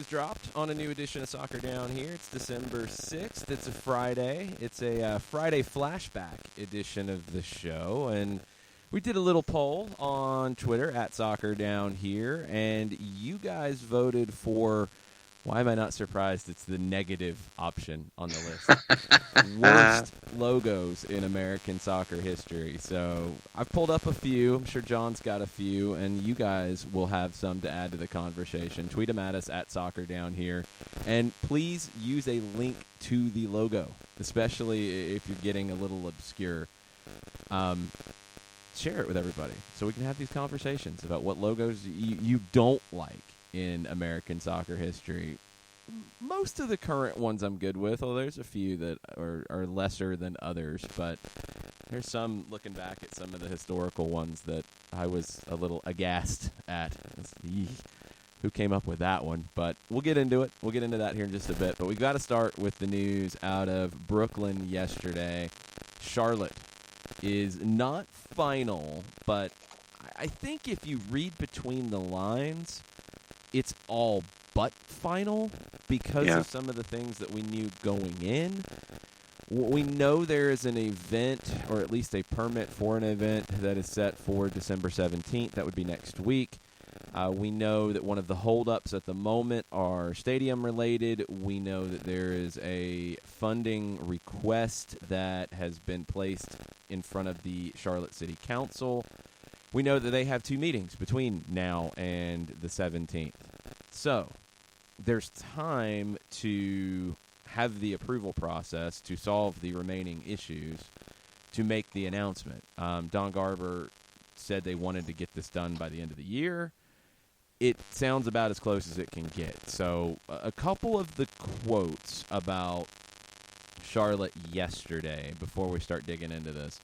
dropped on a new edition of Soccer Down here. It's December 6th. It's a Friday. It's a Friday flashback edition of the show. And we did a little poll on Twitter at Soccer Down here. And you guys voted for, why am I not surprised it's the negative option on the list? Worst logos in American soccer history. So I've pulled up a few. I'm sure John's got a few, and you guys will have some to add to the conversation. Tweet them at us at Soccer Down here. And please use a link to the logo, especially if you're getting a little obscure. Share it with everybody so we can have these conversations about what logos you don't like in American soccer history. Most of the current ones I'm good with, although there's a few that are lesser than others, but there's some, looking back at some of the historical ones, that I was a little aghast at. Who came up with that one? But we'll get into it. We'll get into that here in just a bit. But we've got to start with the news out of Brooklyn yesterday. Charlotte is not final, but I think if you read between the lines, it's all but final because of some of the things that we knew going in. We know there is an event, or at least a permit for an event, that is set for December 17th. That would be next week. We know that one of the holdups at the moment are stadium-related. We know that there is a funding request that has been placed in front of the Charlotte City Council. We know that they have 2 meetings between now and the 17th. So there's time to have the approval process to solve the remaining issues to make the announcement. Don Garber said they wanted to get this done by the end of the year. It sounds about as close as it can get. So a couple of the quotes about Charlotte yesterday before we start digging into this.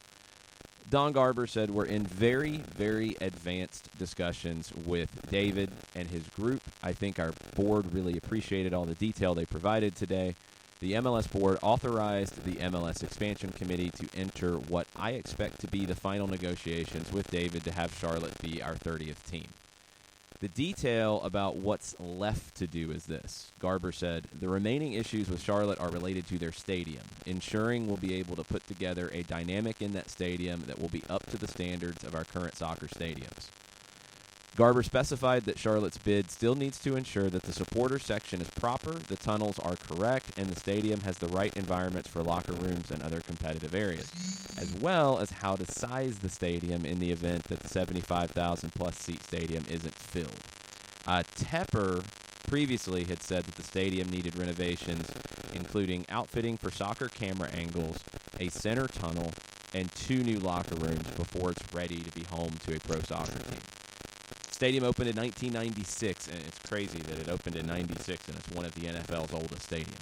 Don Garber said, "We're in very, very advanced discussions with David and his group. I think our board really appreciated all the detail they provided today. The MLS board authorized the MLS expansion committee to enter what I expect to be the final negotiations with David to have Charlotte be our 30th team. The detail about what's left to do is this." Garber said, "The remaining issues with Charlotte are related to their stadium, ensuring we'll be able to put together a dynamic in that stadium that will be up to the standards of our current soccer stadiums." Garber specified that Charlotte's bid still needs to ensure that the supporter section is proper, the tunnels are correct, and the stadium has the right environments for locker rooms and other competitive areas, as well as how to size the stadium in the event that the 75,000-plus seat stadium isn't filled. Tepper previously had said that the stadium needed renovations, including outfitting for soccer camera angles, a center tunnel, and 2 new locker rooms before it's ready to be home to a pro soccer team. Stadium opened in 1996, and it's crazy that it opened in 96, and it's one of the NFL's oldest stadiums.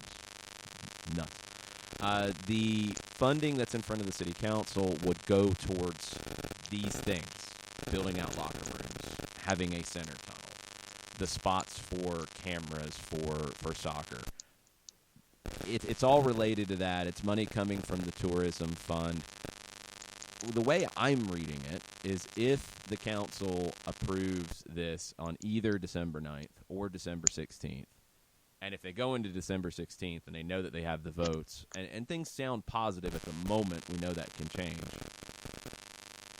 Nuts. The funding that's in front of the city council would go towards these things: building out locker rooms, having a center tunnel, the spots for cameras for soccer. It's all related to that. It's money coming from the tourism fund. The way I'm reading it is if the council approves this on either December 9th or December 16th, and if they go into December 16th and they know that they have the votes, and things sound positive at the moment, we know that can change,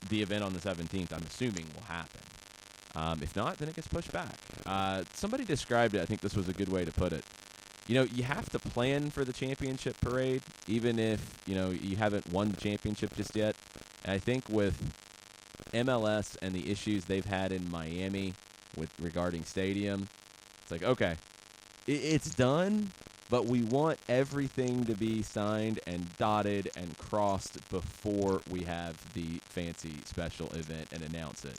the event on the 17th, I'm assuming, will happen. If not, then it gets pushed back. Somebody described it, I think this was a good way to put it. You know, you have to plan for the championship parade, even if, you haven't won the championship just yet. And I think with MLS and the issues they've had in Miami regarding stadium, it's like, okay, it's done, but we want everything to be signed and dotted and crossed before we have the fancy special event and announce it.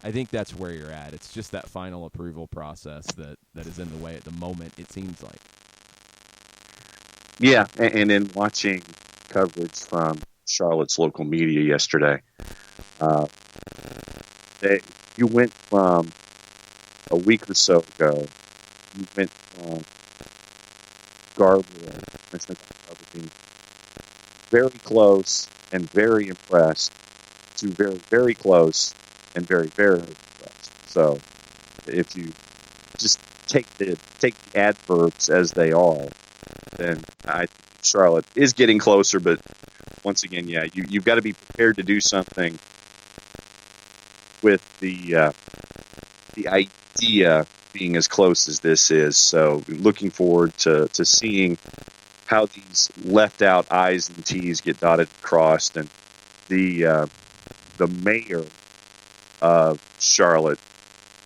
I think that's where you're at. It's just that final approval process that is in the way at the moment, it seems like. Yeah, and in watching coverage from Charlotte's local media yesterday, you went from a week or so ago, you went from Garber, being very close and very impressed to very, very close and very, very impressed. So if you just take the adverbs as they are, then I think Charlotte is getting closer. But once again, yeah, you've got to be prepared to do something with the idea being as close as this is. So looking forward to seeing how these left out I's and T's get dotted and crossed. And the mayor of Charlotte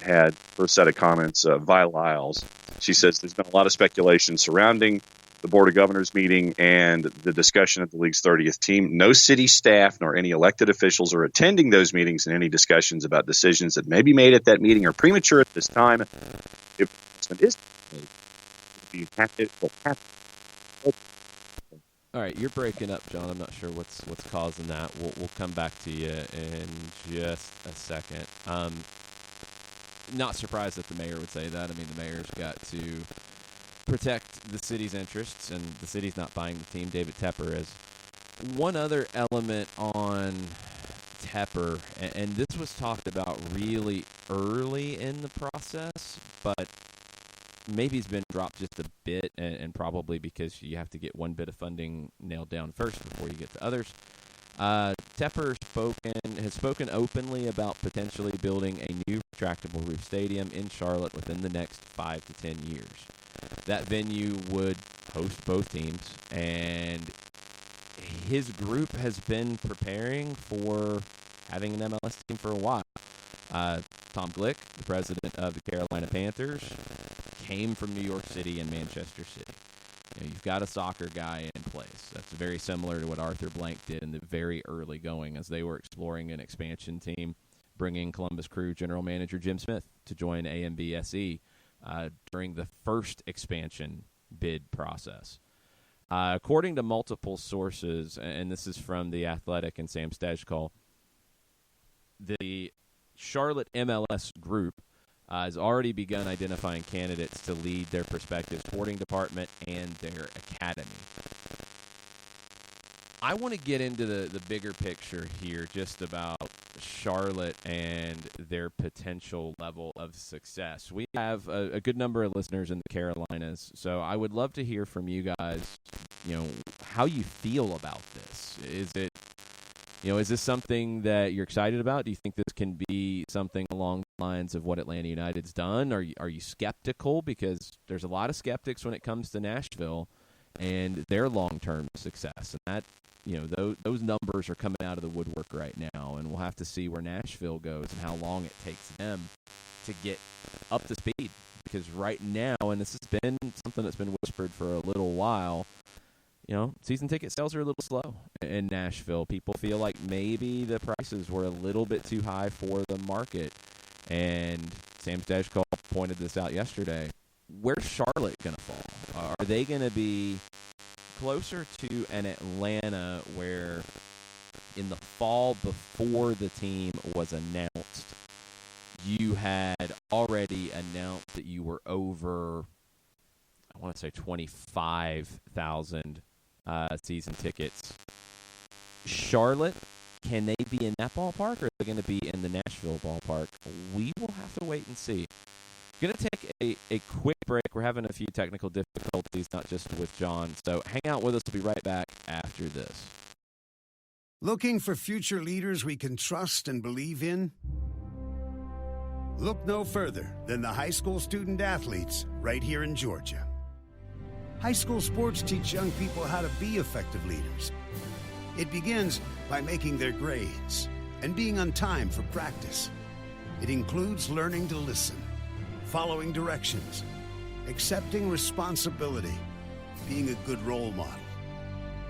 had her set of comments, Vi Lyles. She says there's been a lot of speculation surrounding the Board of Governors meeting and the discussion of the league's 30th team. No city staff nor any elected officials are attending those meetings, and any discussions about decisions that may be made at that meeting are premature at this time. If the announcement is made, it will happen. All right, you're breaking up, John. I'm not sure what's causing that. We'll come back to you in just a second. Not surprised that the mayor would say that. I mean, the mayor's got to protect the city's interests, and the city's not buying the team. David Tepper is one other element on Tepper, and this was talked about really early in the process, but maybe it's been dropped just a bit, and probably because you have to get one bit of funding nailed down first before you get to others. Tepper has spoken openly about potentially building a new retractable roof stadium in Charlotte within the next 5 to 10 years. That venue would host both teams, and his group has been preparing for having an MLS team for a while. Tom Glick, the president of the Carolina Panthers, came from New York City and Manchester City. You've got a soccer guy in place. That's very similar to what Arthur Blank did in the very early going as they were exploring an expansion team, bringing Columbus Crew general manager Jim Smith to join AMBSE during the first expansion bid process. According to multiple sources, and this is from The Athletic and Sam Stejkal, the Charlotte MLS group has already begun identifying candidates to lead their prospective sporting department and their academy. I want to get into the bigger picture here just about Charlotte and their potential level of success. We have a good number of listeners in the Carolinas, so I would love to hear from you guys, how you feel about this. Is this something that you're excited about? Do you think this can be something along the lines of what Atlanta United's done? Are you skeptical? Because there's a lot of skeptics when it comes to Nashville and their long-term success. And that, those numbers are coming out of the woodwork right now, and we'll have to see where Nashville goes and how long it takes them to get up to speed. Because right now, and this has been something that's been whispered for a little while, season ticket sales are a little slow in Nashville. People feel like maybe the prices were a little bit too high for the market. And Sam Stejkal pointed this out yesterday. Where's Charlotte going to fall? Are they going to be closer to an Atlanta where in the fall before the team was announced, you had already announced that you were over, I want to say 25,000 season tickets. Charlotte, can they be in that ballpark, or are they going to be in the Nashville ballpark? We will have to wait and see. Going to take a quick break. We're having a few technical difficulties, not just with John. So hang out with us. We'll be right back after this. Looking for future leaders we can trust and believe in? Look no further than the high school student athletes right here in Georgia. High school sports teach young people how to be effective leaders. It begins by making their grades and being on time for practice. It includes learning to listen, following directions, accepting responsibility, being a good role model.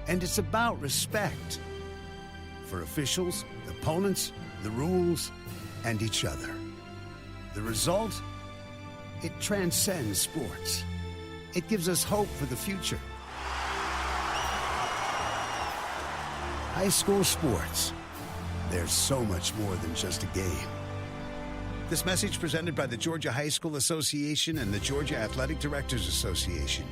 And it's about respect for officials, opponents, the rules, and each other. The result? It transcends sports. It gives us hope for the future. High school sports. There's so much more than just a game. This message presented by the Georgia High School Association and the Georgia Athletic Directors Association.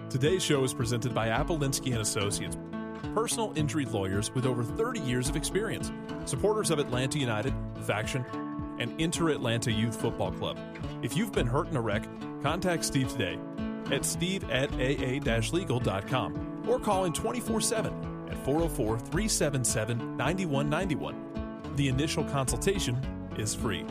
Today's show is presented by Appolinsky & Associates. personal injury lawyers with over 30 years of experience, supporters of Atlanta United, Faction, and Inter-Atlanta Youth Football Club. If you've been hurt in a wreck, contact Steve today at steve@aa-legal.com or call in 24/7 at 404-377-9191. The initial consultation is free.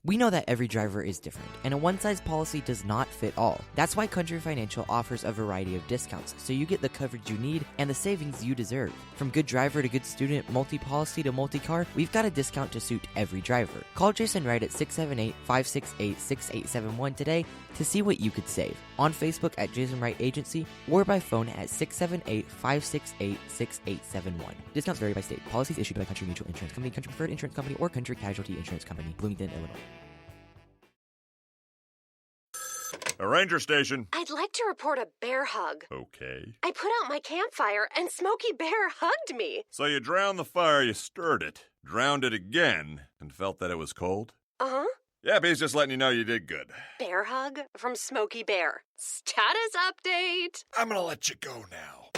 We know that every driver is different, and a one-size policy does not fit all. That's why Country Financial offers a variety of discounts, so you get the coverage you need and the savings you deserve. From good driver to good student, multi-policy to multi-car, we've got a discount to suit every driver. Call Jason Wright at 678-568-6871 today to see what you could save. On Facebook at Jason Wright Agency or by phone at 678-568-6871. Discounts vary by state. Policies issued by Country Mutual Insurance Company, Country Preferred Insurance Company, or Country Casualty Insurance Company, Bloomington, Illinois. A ranger station. I'd like to report a bear hug. Okay. I put out my campfire and Smokey Bear hugged me. So you drowned the fire, you stirred it, drowned it again, and felt that it was cold? Uh-huh. Yeah, he's just letting you know you did good. Bear hug from Smokey Bear. Status update. I'm gonna let you go now.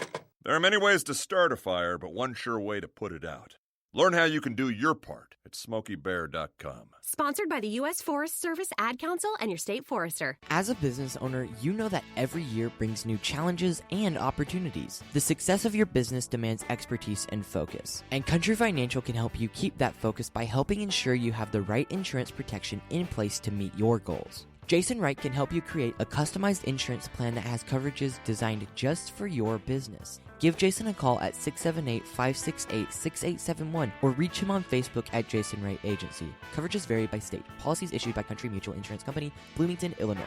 There are many ways to start a fire, but one sure way to put it out. Learn how you can do your part at SmokeyBear.com. Sponsored by the U.S. Forest Service, Ad Council, and your state forester. As a business owner, you know that every year brings new challenges and opportunities. The success of your business demands expertise and focus. And Country Financial can help you keep that focus by helping ensure you have the right insurance protection in place to meet your goals. Jason Wright can help you create a customized insurance plan that has coverages designed just for your business. Give Jason a call at 678-568-6871 or reach him on Facebook at Jason Wright Agency. Coverages vary by state. Policies issued by Country Mutual Insurance Company, Bloomington, Illinois.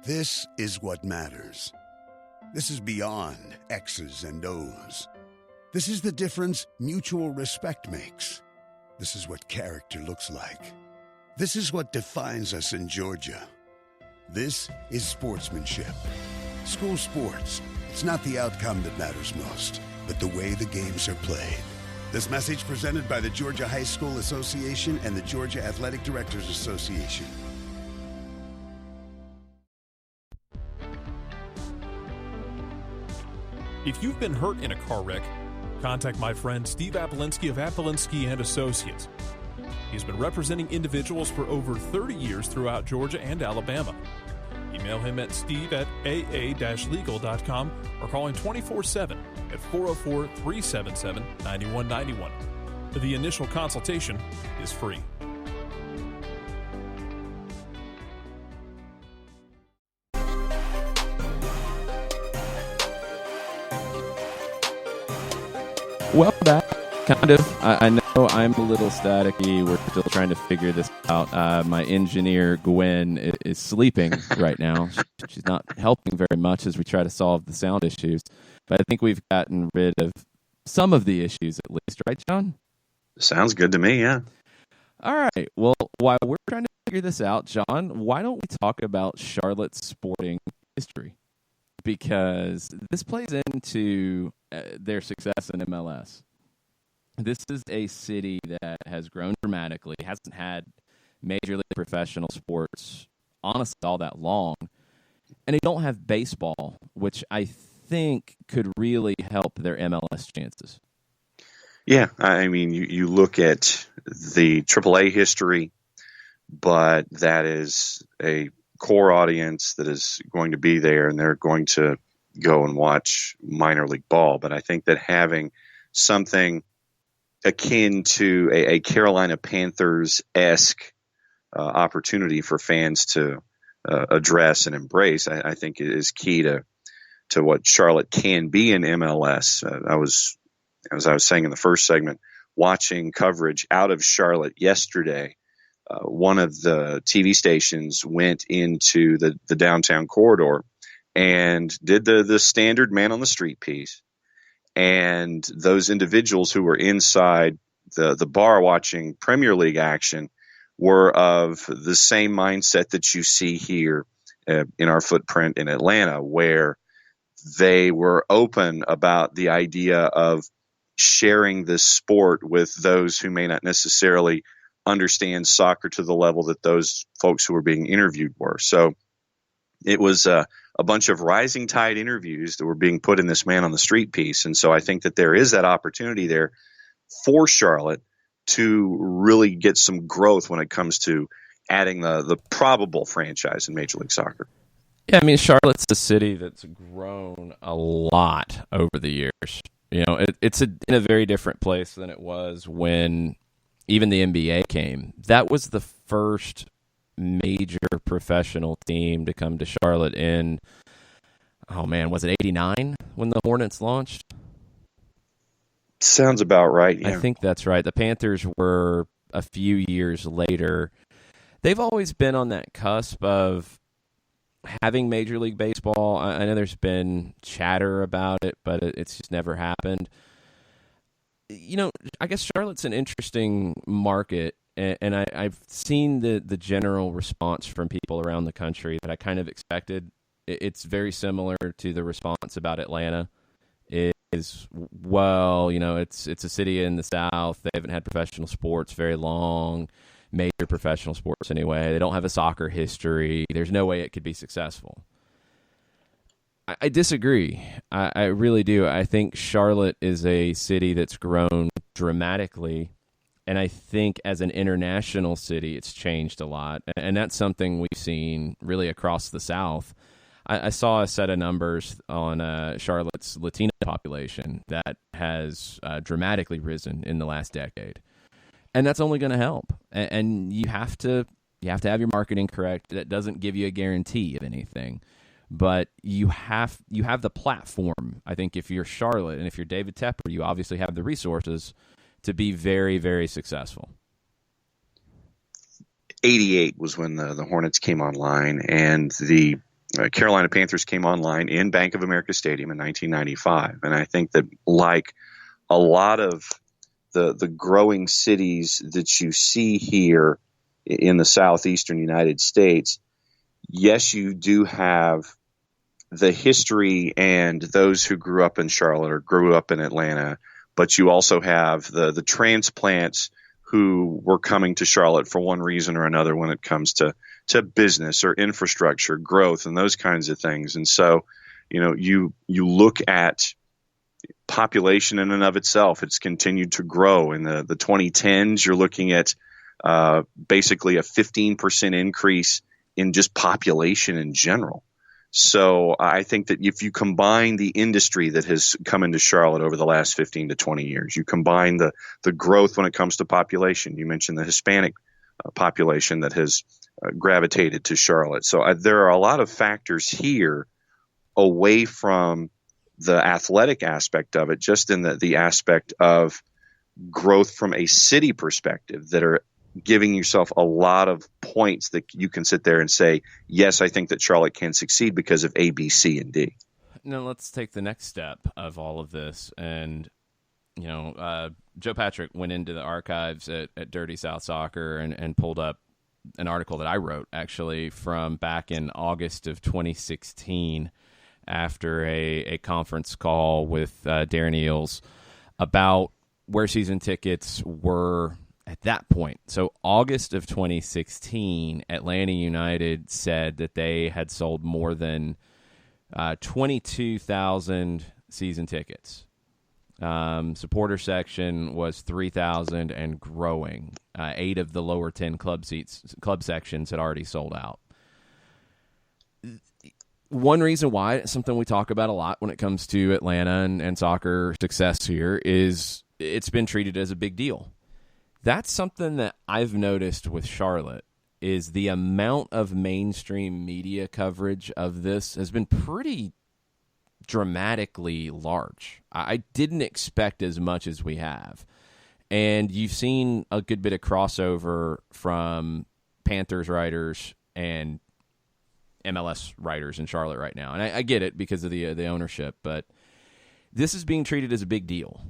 This is what matters. This is beyond X's and O's. This is the difference mutual respect makes. This is what character looks like. This is what defines us in Georgia. This is sportsmanship. School sports. It's not the outcome that matters most, but the way the games are played. This message presented by the Georgia High School Association and the Georgia Athletic Directors Association. If you've been hurt in a car wreck, contact my friend Steve Apolinski of Apolinski and Associates. He's been representing individuals for over 30 years throughout Georgia and Alabama. Email him at steve@aa-legal.com or call him 24/7 at 404-377-9191. The initial consultation is free. Well, that kind of. I know I'm a little staticky. We're still trying to figure this out. My engineer, Gwen, is sleeping right now. She's not helping very much as we try to solve the sound issues. But I think we've gotten rid of some of the issues at least. Right, John? Sounds good to me, yeah. All right. Well, while we're trying to figure this out, John, why don't we talk about Charlotte's sporting history? Because this plays into their success in MLS. This is a city that has grown dramatically, hasn't had major league professional sports, honestly, all that long. And they don't have baseball, which I think could really help their MLS chances. Yeah, I mean, you look at the AAA history, but that is a core audience that is going to be there, and they're going to go and watch minor league ball. But I think that having something akin to a Carolina Panthers-esque opportunity for fans to address and embrace, I think is key to what Charlotte can be in MLS. As I was saying in the first segment, watching coverage out of Charlotte yesterday. One of the TV stations went into the downtown corridor and did the standard man on the street piece. And those individuals who were inside the bar watching Premier League action were of the same mindset that you see here in our footprint in Atlanta, where they were open about the idea of sharing this sport with those who may not necessarily understand soccer to the level that those folks who were being interviewed were. So it was a bunch of rising tide interviews that were being put in this man on the street piece. And so I think that there is that opportunity there for Charlotte to really get some growth when it comes to adding the probable franchise in Major League Soccer. Yeah, I mean, Charlotte's a city that's grown a lot over the years. You know, it's in a very different place than it was when even the NBA came. That was the first major professional team to come to Charlotte in, oh man, was it 89 when the Hornets launched? Sounds about right, yeah. I think that's right. The Panthers were a few years later. They've always been on that cusp of having Major League Baseball. I know there's been chatter about it, but it's just never happened. You know, I guess Charlotte's an interesting market, and I've seen the general response from people around the country that I kind of expected. It's very similar to the response about Atlanta. It is, well, you know, it's a city in the South. They haven't had professional sports very long, major professional sports anyway. They don't have a soccer history. There's no way it could be successful. I disagree. I really do. I think Charlotte is a city that's grown dramatically, and I think as an international city, it's changed a lot. And that's something we've seen really across the South. I saw a set of numbers on Charlotte's Latino population that has dramatically risen in the last decade. And that's only going to help. And you have to have your marketing correct. That doesn't give you a guarantee of anything. But you have the platform. I think if you're Charlotte and if you're David Tepper, you obviously have the resources to be very, very successful. 88 was when the Hornets came online, and the Carolina Panthers came online in Bank of America Stadium in 1995. And I think that, like a lot of the growing cities that you see here in the southeastern United States, yes, you do have the history and those who grew up in Charlotte or grew up in Atlanta, but you also have the transplants who were coming to Charlotte for one reason or another when it comes to business or infrastructure, growth, and those kinds of things. And so, you know, you look at population in and of itself. It's continued to grow. In the 2010s, you're looking at basically a 15% increase in just population in general. So I think that if you combine the industry that has come into Charlotte over the last 15 to 20 years, you combine the growth when it comes to population. You mentioned the Hispanic population that has gravitated to Charlotte. So there are a lot of factors here away from the athletic aspect of it, just in the aspect of growth from a city perspective that are giving yourself a lot of points that you can sit there and say, yes, I think that Charlotte can succeed because of A, B, C, and D. Now let's take the next step of all of this. And, you know, Joe Patrick went into the archives at Dirty South Soccer and pulled up an article that I wrote, actually, from back in August of 2016 after a conference call with Darren Eales about where season tickets were at that point. So August of 2016, Atlanta United said that they had sold more than 22,000 season tickets. Supporter section was 3,000 and growing. 8 of the lower 10 club sections had already sold out. One reason why, it's something we talk about a lot when it comes to Atlanta and soccer success here, is it's been treated as a big deal. That's something that I've noticed with Charlotte, is the amount of mainstream media coverage of this has been pretty dramatically large. I didn't expect as much as we have. And you've seen a good bit of crossover from Panthers writers and MLS writers in Charlotte right now. And I get it because of the ownership, but this is being treated as a big deal.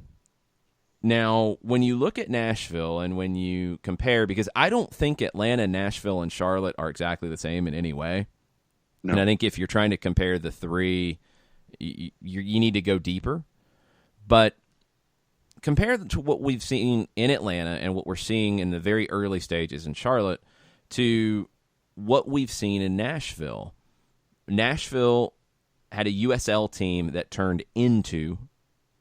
Now, when you look at Nashville and when you compare, because I don't think Atlanta, Nashville, and Charlotte are exactly the same in any way. No. And I think if you're trying to compare the three, you need to go deeper. But compared to what we've seen in Atlanta and what we're seeing in the very early stages in Charlotte to what we've seen in Nashville, Nashville had a USL team that turned into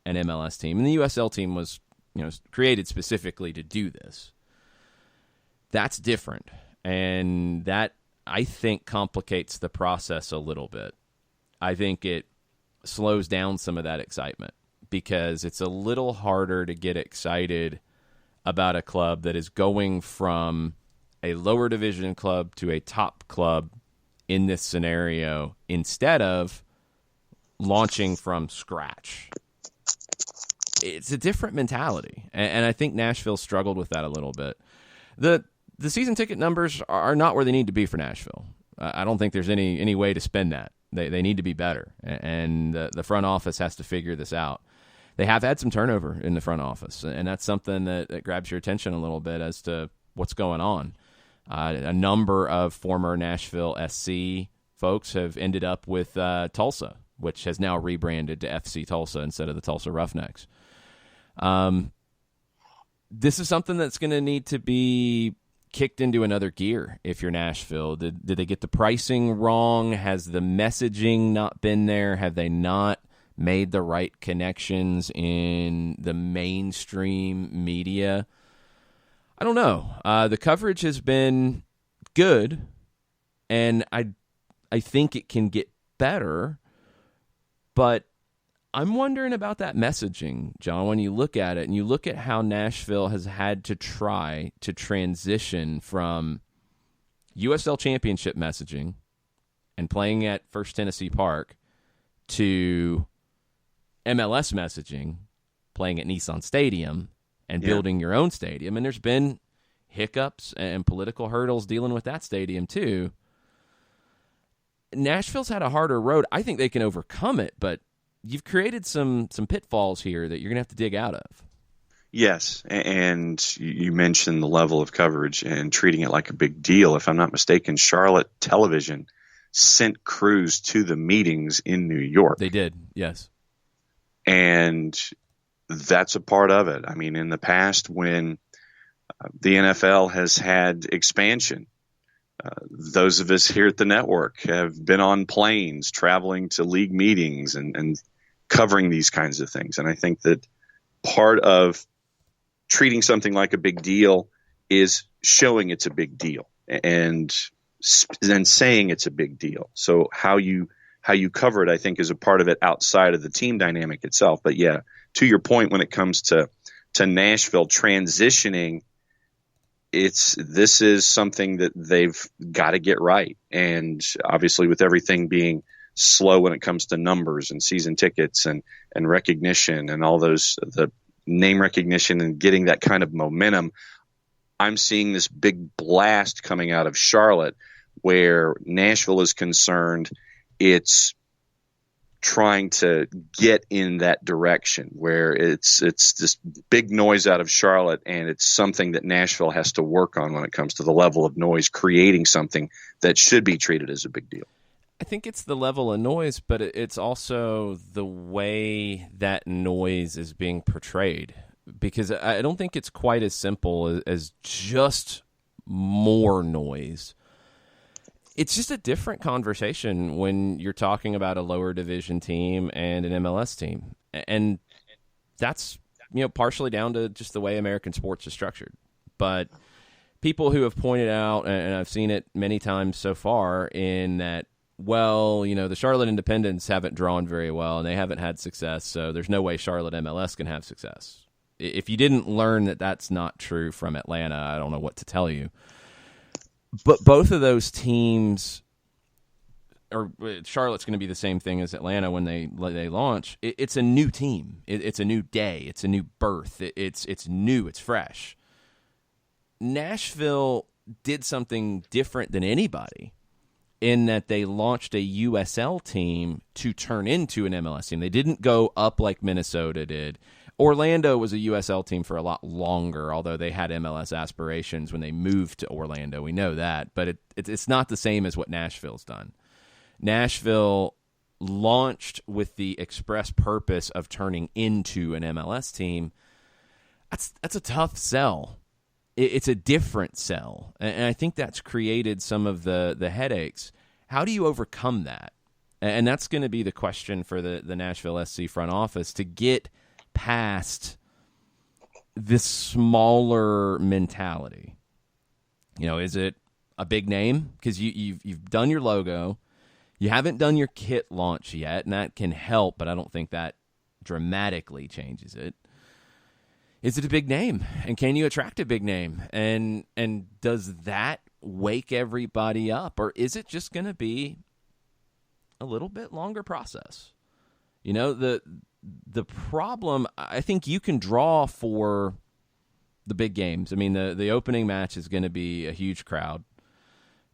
an MLS team, and the USL team was created specifically to do this. That's different, and that, I think, complicates the process a little bit. I think it slows down some of that excitement because it's a little harder to get excited about a club that is going from a lower division club to a top club in this scenario instead of launching from scratch. It's a different mentality, and I think Nashville struggled with that a little bit. The season ticket numbers are not where they need to be for Nashville. I don't think there's any way to spin that. They need to be better, and the front office has to figure this out. They have had some turnover in the front office, and that's something that grabs your attention a little bit as to what's going on. A number of former Nashville SC folks have ended up with Tulsa, which has now rebranded to FC Tulsa instead of the Tulsa Roughnecks. This is something that's going to need to be kicked into another gear if you're Nashville. Did they get the pricing wrong? Has the messaging not been there? Have they not made the right connections in the mainstream media? I don't know. The coverage has been good, and I think it can get better, but I'm wondering about that messaging, John, when you look at it and you look at how Nashville has had to try to transition from USL Championship messaging and playing at First Tennessee Park to MLS messaging, playing at Nissan Stadium and building your own stadium. And there's been hiccups and political hurdles dealing with that stadium too. Nashville's had a harder road. I think they can overcome it, but you've created some pitfalls here that you're going to have to dig out of. Yes, and you mentioned the level of coverage and treating it like a big deal. If I'm not mistaken, Charlotte Television sent crews to the meetings in New York. They did, yes. And that's a part of it. I mean, in the past when the NFL has had expansion, those of us here at the network have been on planes traveling to league meetings and covering these kinds of things. And I think that part of treating something like a big deal is showing it's a big deal and then saying it's a big deal. So how you cover it, I think, is a part of it outside of the team dynamic itself. But yeah, to your point, when it comes to Nashville transitioning, this is something that they've got to get right. And obviously with everything being slow when it comes to numbers and season tickets and recognition and all those, the name recognition and getting that kind of momentum, I'm seeing this big blast coming out of Charlotte where Nashville is concerned. It's trying to get in that direction where it's this big noise out of Charlotte, and it's something that Nashville has to work on when it comes to the level of noise, creating something that should be treated as a big deal. I think it's the level of noise, but it's also the way that noise is being portrayed, because I don't think it's quite as simple as just more noise. It's just a different conversation when you're talking about a lower division team and an MLS team. And that's, partially down to just the way American sports is structured. But people who have pointed out, and I've seen it many times so far, in that, the Charlotte Independents haven't drawn very well and they haven't had success, so there's no way Charlotte MLS can have success. If you didn't learn that that's not true from Atlanta, I don't know what to tell you. But both of those teams, or Charlotte's going to be the same thing as Atlanta when they launch. It's a new team. It's a new day. It's a new birth. It's new. It's fresh. Nashville did something different than anybody in that they launched a USL team to turn into an MLS team. They didn't go up like Minnesota did. Orlando was a USL team for a lot longer, although they had MLS aspirations when they moved to Orlando. We know that, but it's not the same as what Nashville's done. Nashville launched with the express purpose of turning into an MLS team. That's a tough sell. It's a different sell, and I think that's created some of the headaches. How do you overcome that? And that's going to be the question for the Nashville SC front office, to get past this smaller mentality. Is it a big name? Because you've done your logo. You haven't done your kit launch yet, and that can help, but I don't think that dramatically changes it. Is it a big name? And can you attract a big name? And does that wake everybody up? Or is it just going to be a little bit longer process? The problem, I think you can draw for the big games. I mean, the opening match is going to be a huge crowd.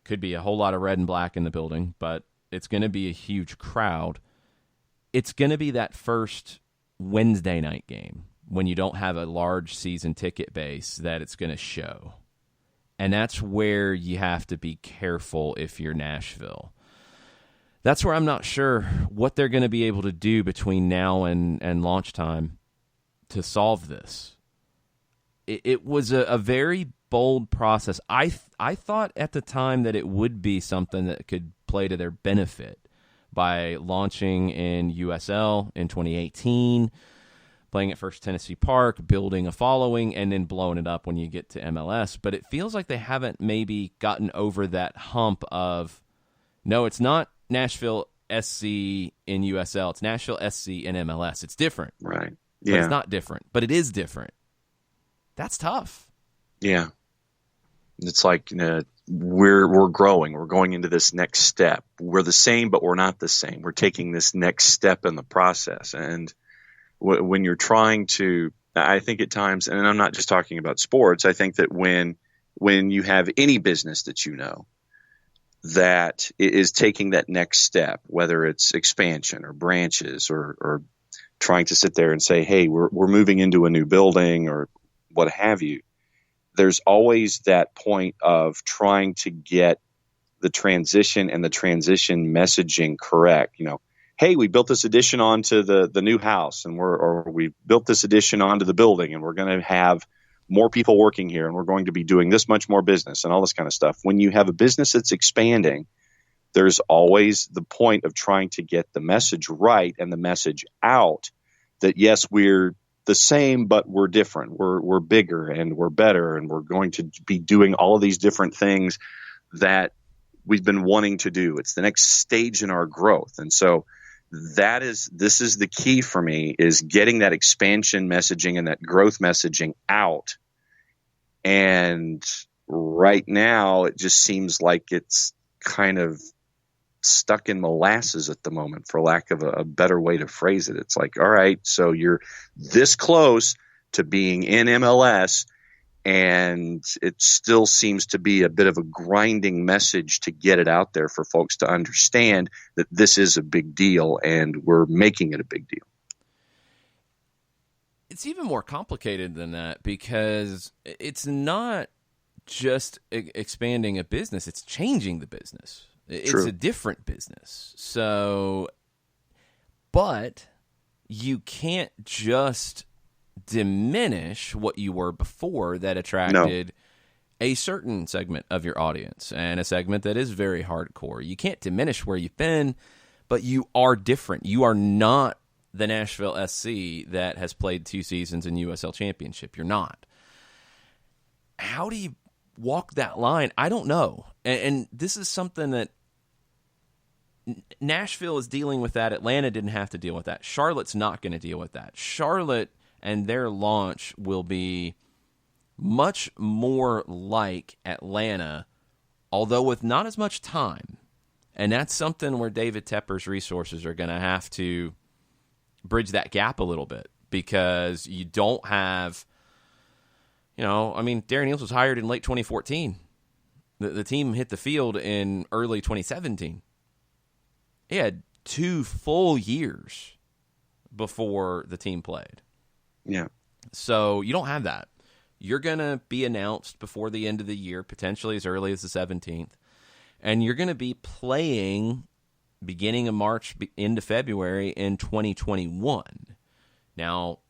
Could be a whole lot of red and black in the building, but it's going to be a huge crowd. It's going to be that first Wednesday night game when you don't have a large season ticket base that it's going to show. And that's where you have to be careful if you're Nashville. That's where I'm not sure what they're going to be able to do between now and launch time to solve this. It was a very bold process. I thought at the time that it would be something that could play to their benefit by launching in USL in 2018, playing at First Tennessee Park, building a following, and then blowing it up when you get to MLS. But it feels like they haven't maybe gotten over that hump of, no, it's not Nashville SC in USL. It's Nashville SC in MLS. It's different. Right. But Yeah. it's not different. But it is different. That's tough. Yeah. It's like we're growing. We're going into this next step. We're the same, but we're not the same. We're taking this next step in the process. And when you're trying to, I think at times, and I'm not just talking about sports, I think that when you have any business that that is taking that next step, whether it's expansion or branches or trying to sit there and say, hey, we're moving into a new building or what have you, there's always that point of trying to get the transition and the transition messaging correct. Hey, we built this addition onto the new house, and we built this addition onto the building, and we're going to have more people working here, and we're going to be doing this much more business and all this kind of stuff. When you have a business that's expanding, there's always the point of trying to get the message right and the message out that, yes, we're the same, but we're different. We're bigger and we're better, and we're going to be doing all of these different things that we've been wanting to do. It's the next stage in our growth. And so this is the key for me, is getting that expansion messaging and that growth messaging out. And right now it just seems like it's kind of stuck in molasses at the moment, for lack of a better way to phrase it. It's like, all right, so you're this close to being in MLS, and it still seems to be a bit of a grinding message to get it out there for folks to understand that this is a big deal and we're making it a big deal. It's even more complicated than that, because it's not just expanding a business, it's changing the business. It's True. a different business. So, but you can't just diminish what you were before that attracted a certain segment of your audience, and a segment that is very hardcore. You can't diminish where you've been, but you are different. You are not the Nashville SC that has played 2 seasons in USL Championship. You're not. How do you walk that line? I don't know. And this is something that Nashville is dealing with. That Atlanta didn't have to deal with that. Charlotte's not going to deal with that. Charlotte and their launch will be much more like Atlanta, although with not as much time. And that's something where David Tepper's resources are going to have to bridge that gap a little bit, because you don't have, Darren Eales was hired in late 2014. The team hit the field in early 2017. He had 2 full years before the team played. Yeah. So you don't have that. You're going to be announced before the end of the year, potentially as early as the 17th. And you're going to be playing beginning of March into February in 2021. Now,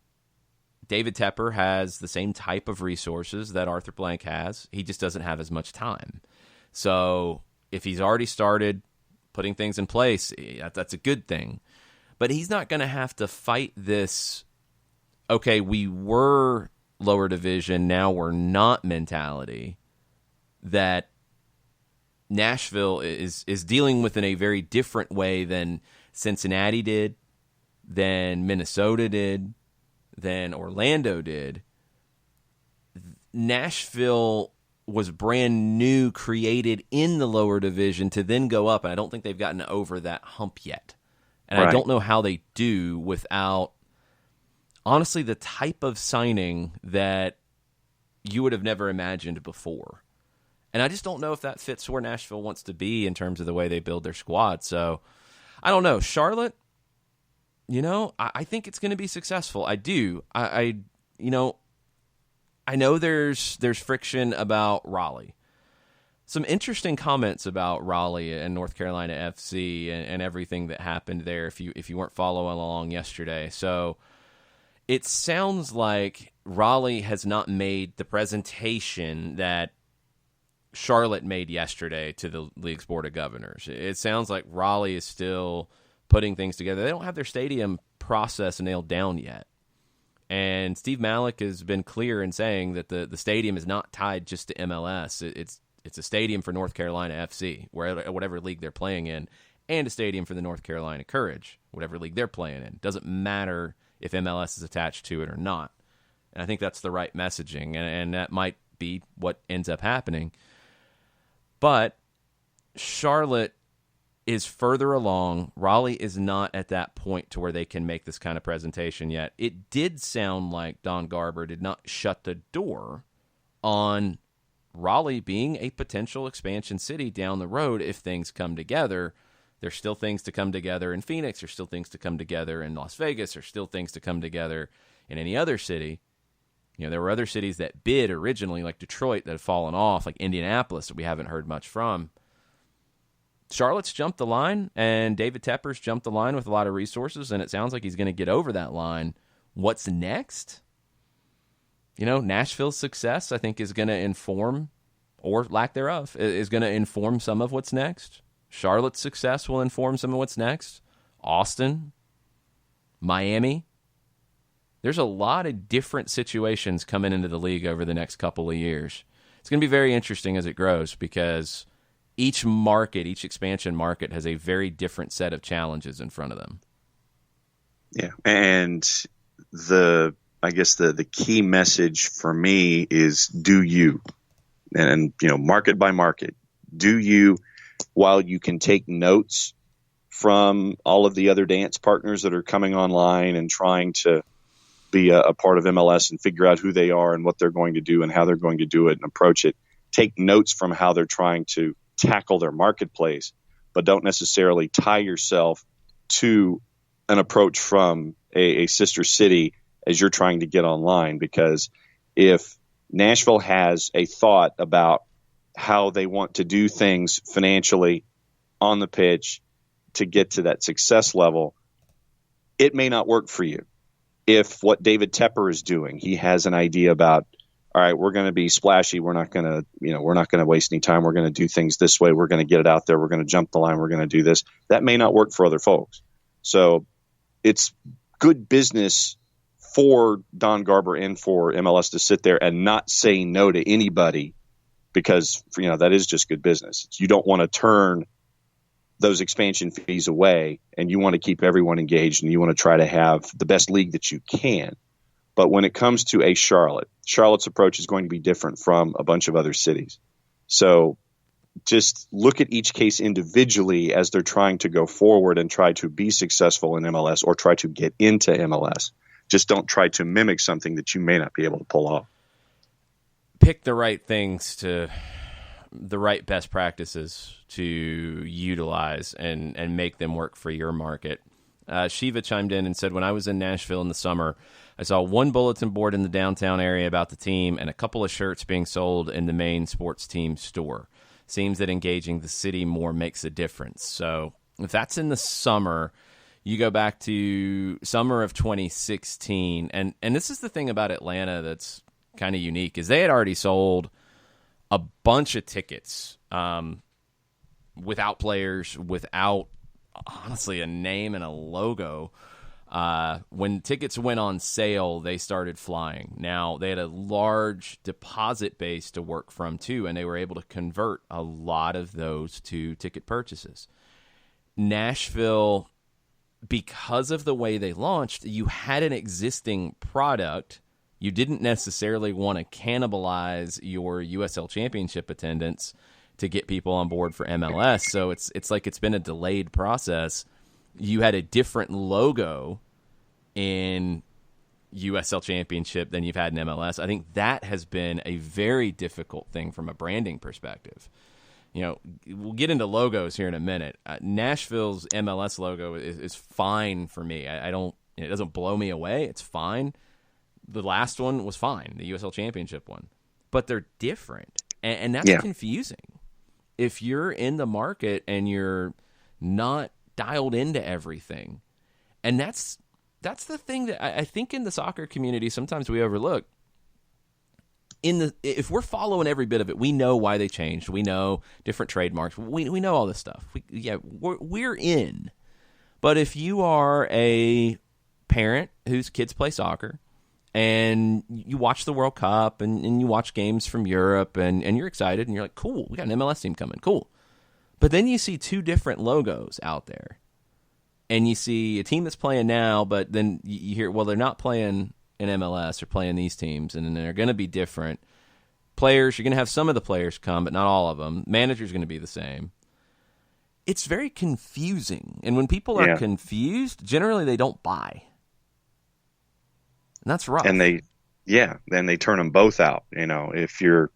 David Tepper has the same type of resources that Arthur Blank has. He just doesn't have as much time. So if he's already started putting things in place. That's a good thing. But he's not going to have to fight this, okay, we were lower division, now we're not mentality that Nashville is dealing with in a very different way than Cincinnati did, than Minnesota did, than Orlando did. Nashville was brand new, created in the lower division to then go up, and I don't think they've gotten over that hump yet. And I don't know how they do without, honestly, the type of signing that you would have never imagined before. And I just don't know if that fits where Nashville wants to be in terms of the way they build their squad. So, I don't know. Charlotte, I think it's going to be successful. I do. I know there's friction about Raleigh. Some interesting comments about Raleigh and North Carolina FC and everything that happened there if you weren't following along yesterday. So it sounds like Raleigh has not made the presentation that Charlotte made yesterday to the league's board of governors. It sounds like Raleigh is still putting things together. They don't have their stadium process nailed down yet. And Steve Malik has been clear in saying that the stadium is not tied just to MLS. It's a stadium for North Carolina FC, whatever league they're playing in, and a stadium for the North Carolina Courage, whatever league they're playing in. Doesn't matter if MLS is attached to it or not. And I think that's the right messaging, and that might be what ends up happening. But Charlotte is further along. Raleigh is not at that point to where they can make this kind of presentation yet. It did sound like Don Garber did not shut the door on Raleigh being a potential expansion city down the road if things come together. There's still things to come together in Phoenix. There's still things to come together in Las Vegas. There's still things to come together in any other city. There were other cities that bid originally, like Detroit, that have fallen off, like Indianapolis, that we haven't heard much from. Charlotte's jumped the line, and David Tepper's jumped the line with a lot of resources, and it sounds like he's going to get over that line. What's next? Nashville's success, I think, is going to inform, or lack thereof, is going to inform some of what's next. Charlotte's success will inform some of what's next. Austin, Miami. There's a lot of different situations coming into the league over the next couple of years. It's going to be very interesting as it grows because each market, each expansion market, has a very different set of challenges in front of them. Yeah, and I guess the key message for me is do you, and market by market, do you, while you can take notes from all of the other dance partners that are coming online and trying to be a part of MLS and figure out who they are and what they're going to do and how they're going to do it and approach it. Take notes from how they're trying to tackle their marketplace, but don't necessarily tie yourself to an approach from a sister city as you're trying to get online. Because if Nashville has a thought about how they want to do things financially on the pitch to get to that success level, it may not work for you. If what David Tepper is doing, he has an idea about, all right, we're going to be splashy. We're not going to waste any time. We're going to do things this way. We're going to get it out there. We're going to jump the line. We're going to do this. That may not work for other folks. So it's good business for Don Garber and for MLS to sit there and not say no to anybody because, that is just good business. You don't want to turn those expansion fees away, and you want to keep everyone engaged, and you want to try to have the best league that you can. But when it comes to a Charlotte's approach is going to be different from a bunch of other cities. So just look at each case individually as they're trying to go forward and try to be successful in MLS or try to get into MLS. Just don't try to mimic something that you may not be able to pull off. Pick the right things the right best practices to utilize and make them work for your market. Shiva chimed in and said, when I was in Nashville in the summer, I saw one bulletin board in the downtown area about the team and a couple of shirts being sold in the main sports team store. Seems that engaging the city more makes a difference. So if that's in the summer, you go back to summer of 2016. And this is the thing about Atlanta that's kind of unique, is they had already sold a bunch of tickets without players, without honestly a name and a logo. When tickets went on sale, they started flying. Now, they had a large deposit base to work from, too, and they were able to convert a lot of those to ticket purchases. Nashville, because of the way they launched, you had an existing product. You didn't necessarily want to cannibalize your USL Championship attendance to get people on board for MLS, so it's like it's been a delayed process. You had a different logo in USL Championship than you've had in MLS. I think that has been a very difficult thing from a branding perspective. You know, we'll get into logos here in a minute. Nashville's MLS logo is fine for me. I don't. It doesn't blow me away. It's fine. The last one was fine, the USL Championship one, but they're different, and that's confusing. If you're in the market and you're not dialed into everything, and that's the thing that I think in the soccer community sometimes we overlook. If we're following every bit of it, we know why they changed. We know different trademarks. We know all this stuff. We're in. But if you are a parent whose kids play soccer and you watch the World Cup and you watch games from Europe and you're excited and you're like, cool, we got an MLS team coming, cool. But then you see two different logos out there. And you see a team that's playing now, but then you hear, well, they're not playing in MLS, they're playing these teams, and then they're going to be different. Players, you're going to have some of the players come, but not all of them. Manager's going to be the same. It's very confusing. And when people are confused, generally they don't buy. And that's rough. And then they turn them both out. You know, if you're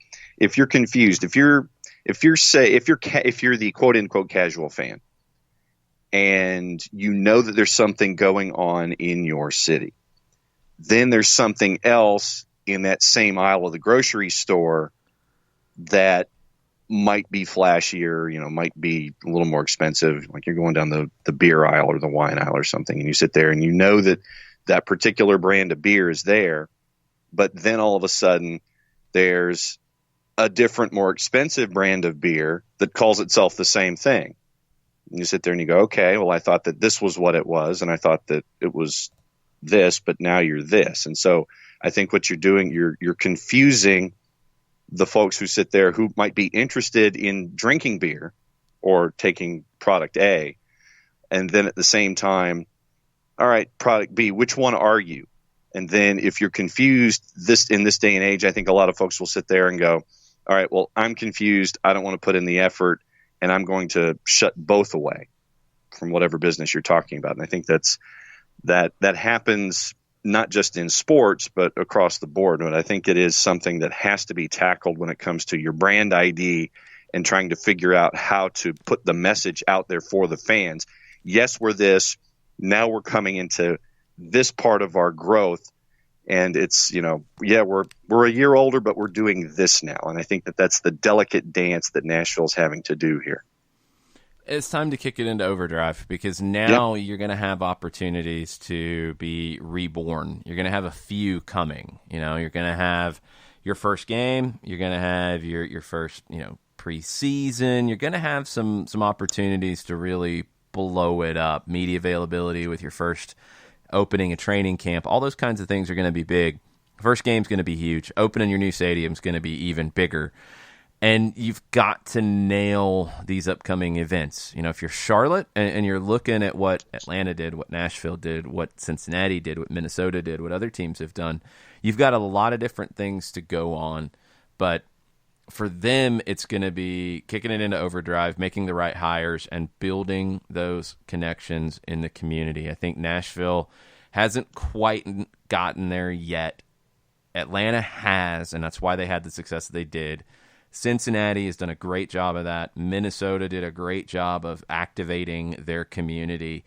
confused, if you're the quote unquote casual fan, and you know that there's something going on in your city, then there's something else in that same aisle of the grocery store that might be flashier, you know, might be a little more expensive. Like you're going down the beer aisle or the wine aisle or something, and you sit there and you know that particular brand of beer is there, but then all of a sudden there's a different, more expensive brand of beer that calls itself the same thing. And you sit there and you go, okay, well, I thought that this was what it was, and I thought that it was this, but now you're this. And so I think what you're doing, you're confusing the folks who sit there who might be interested in drinking beer or taking product A, and then at the same time, all right, product B, which one are you? And then if you're confused in this day and age, I think a lot of folks will sit there and go, all right, well, I'm confused. I don't want to put in the effort, and I'm going to shut both away from whatever business you're talking about. And I think that happens not just in sports, but across the board. But I think it is something that has to be tackled when it comes to your brand ID and trying to figure out how to put the message out there for the fans. Yes, we're this. Now we're coming into this part of our growth. And it's, you know, we're a year older, but we're doing this now. And I think that's the delicate dance that Nashville's having to do here. It's time to kick it into overdrive, because now you're going to have opportunities to be reborn. You're going to have a few coming. You know, you're going to have your first game. You're going to have your first, you know, preseason. You're going to have some opportunities to really blow it up. Media availability with your first opening a training camp, all those kinds of things are going to be big. First game's going to be huge. Opening your new stadium's going to be even bigger. And you've got to nail these upcoming events. You know, if you're Charlotte and you're looking at what Atlanta did, what Nashville did, what Cincinnati did, what Minnesota did, what other teams have done, you've got a lot of different things to go on. But for them, it's going to be kicking it into overdrive, making the right hires, and building those connections in the community. I think Nashville hasn't quite gotten there yet. Atlanta has, and that's why they had the success that they did. Cincinnati has done a great job of that. Minnesota did a great job of activating their community.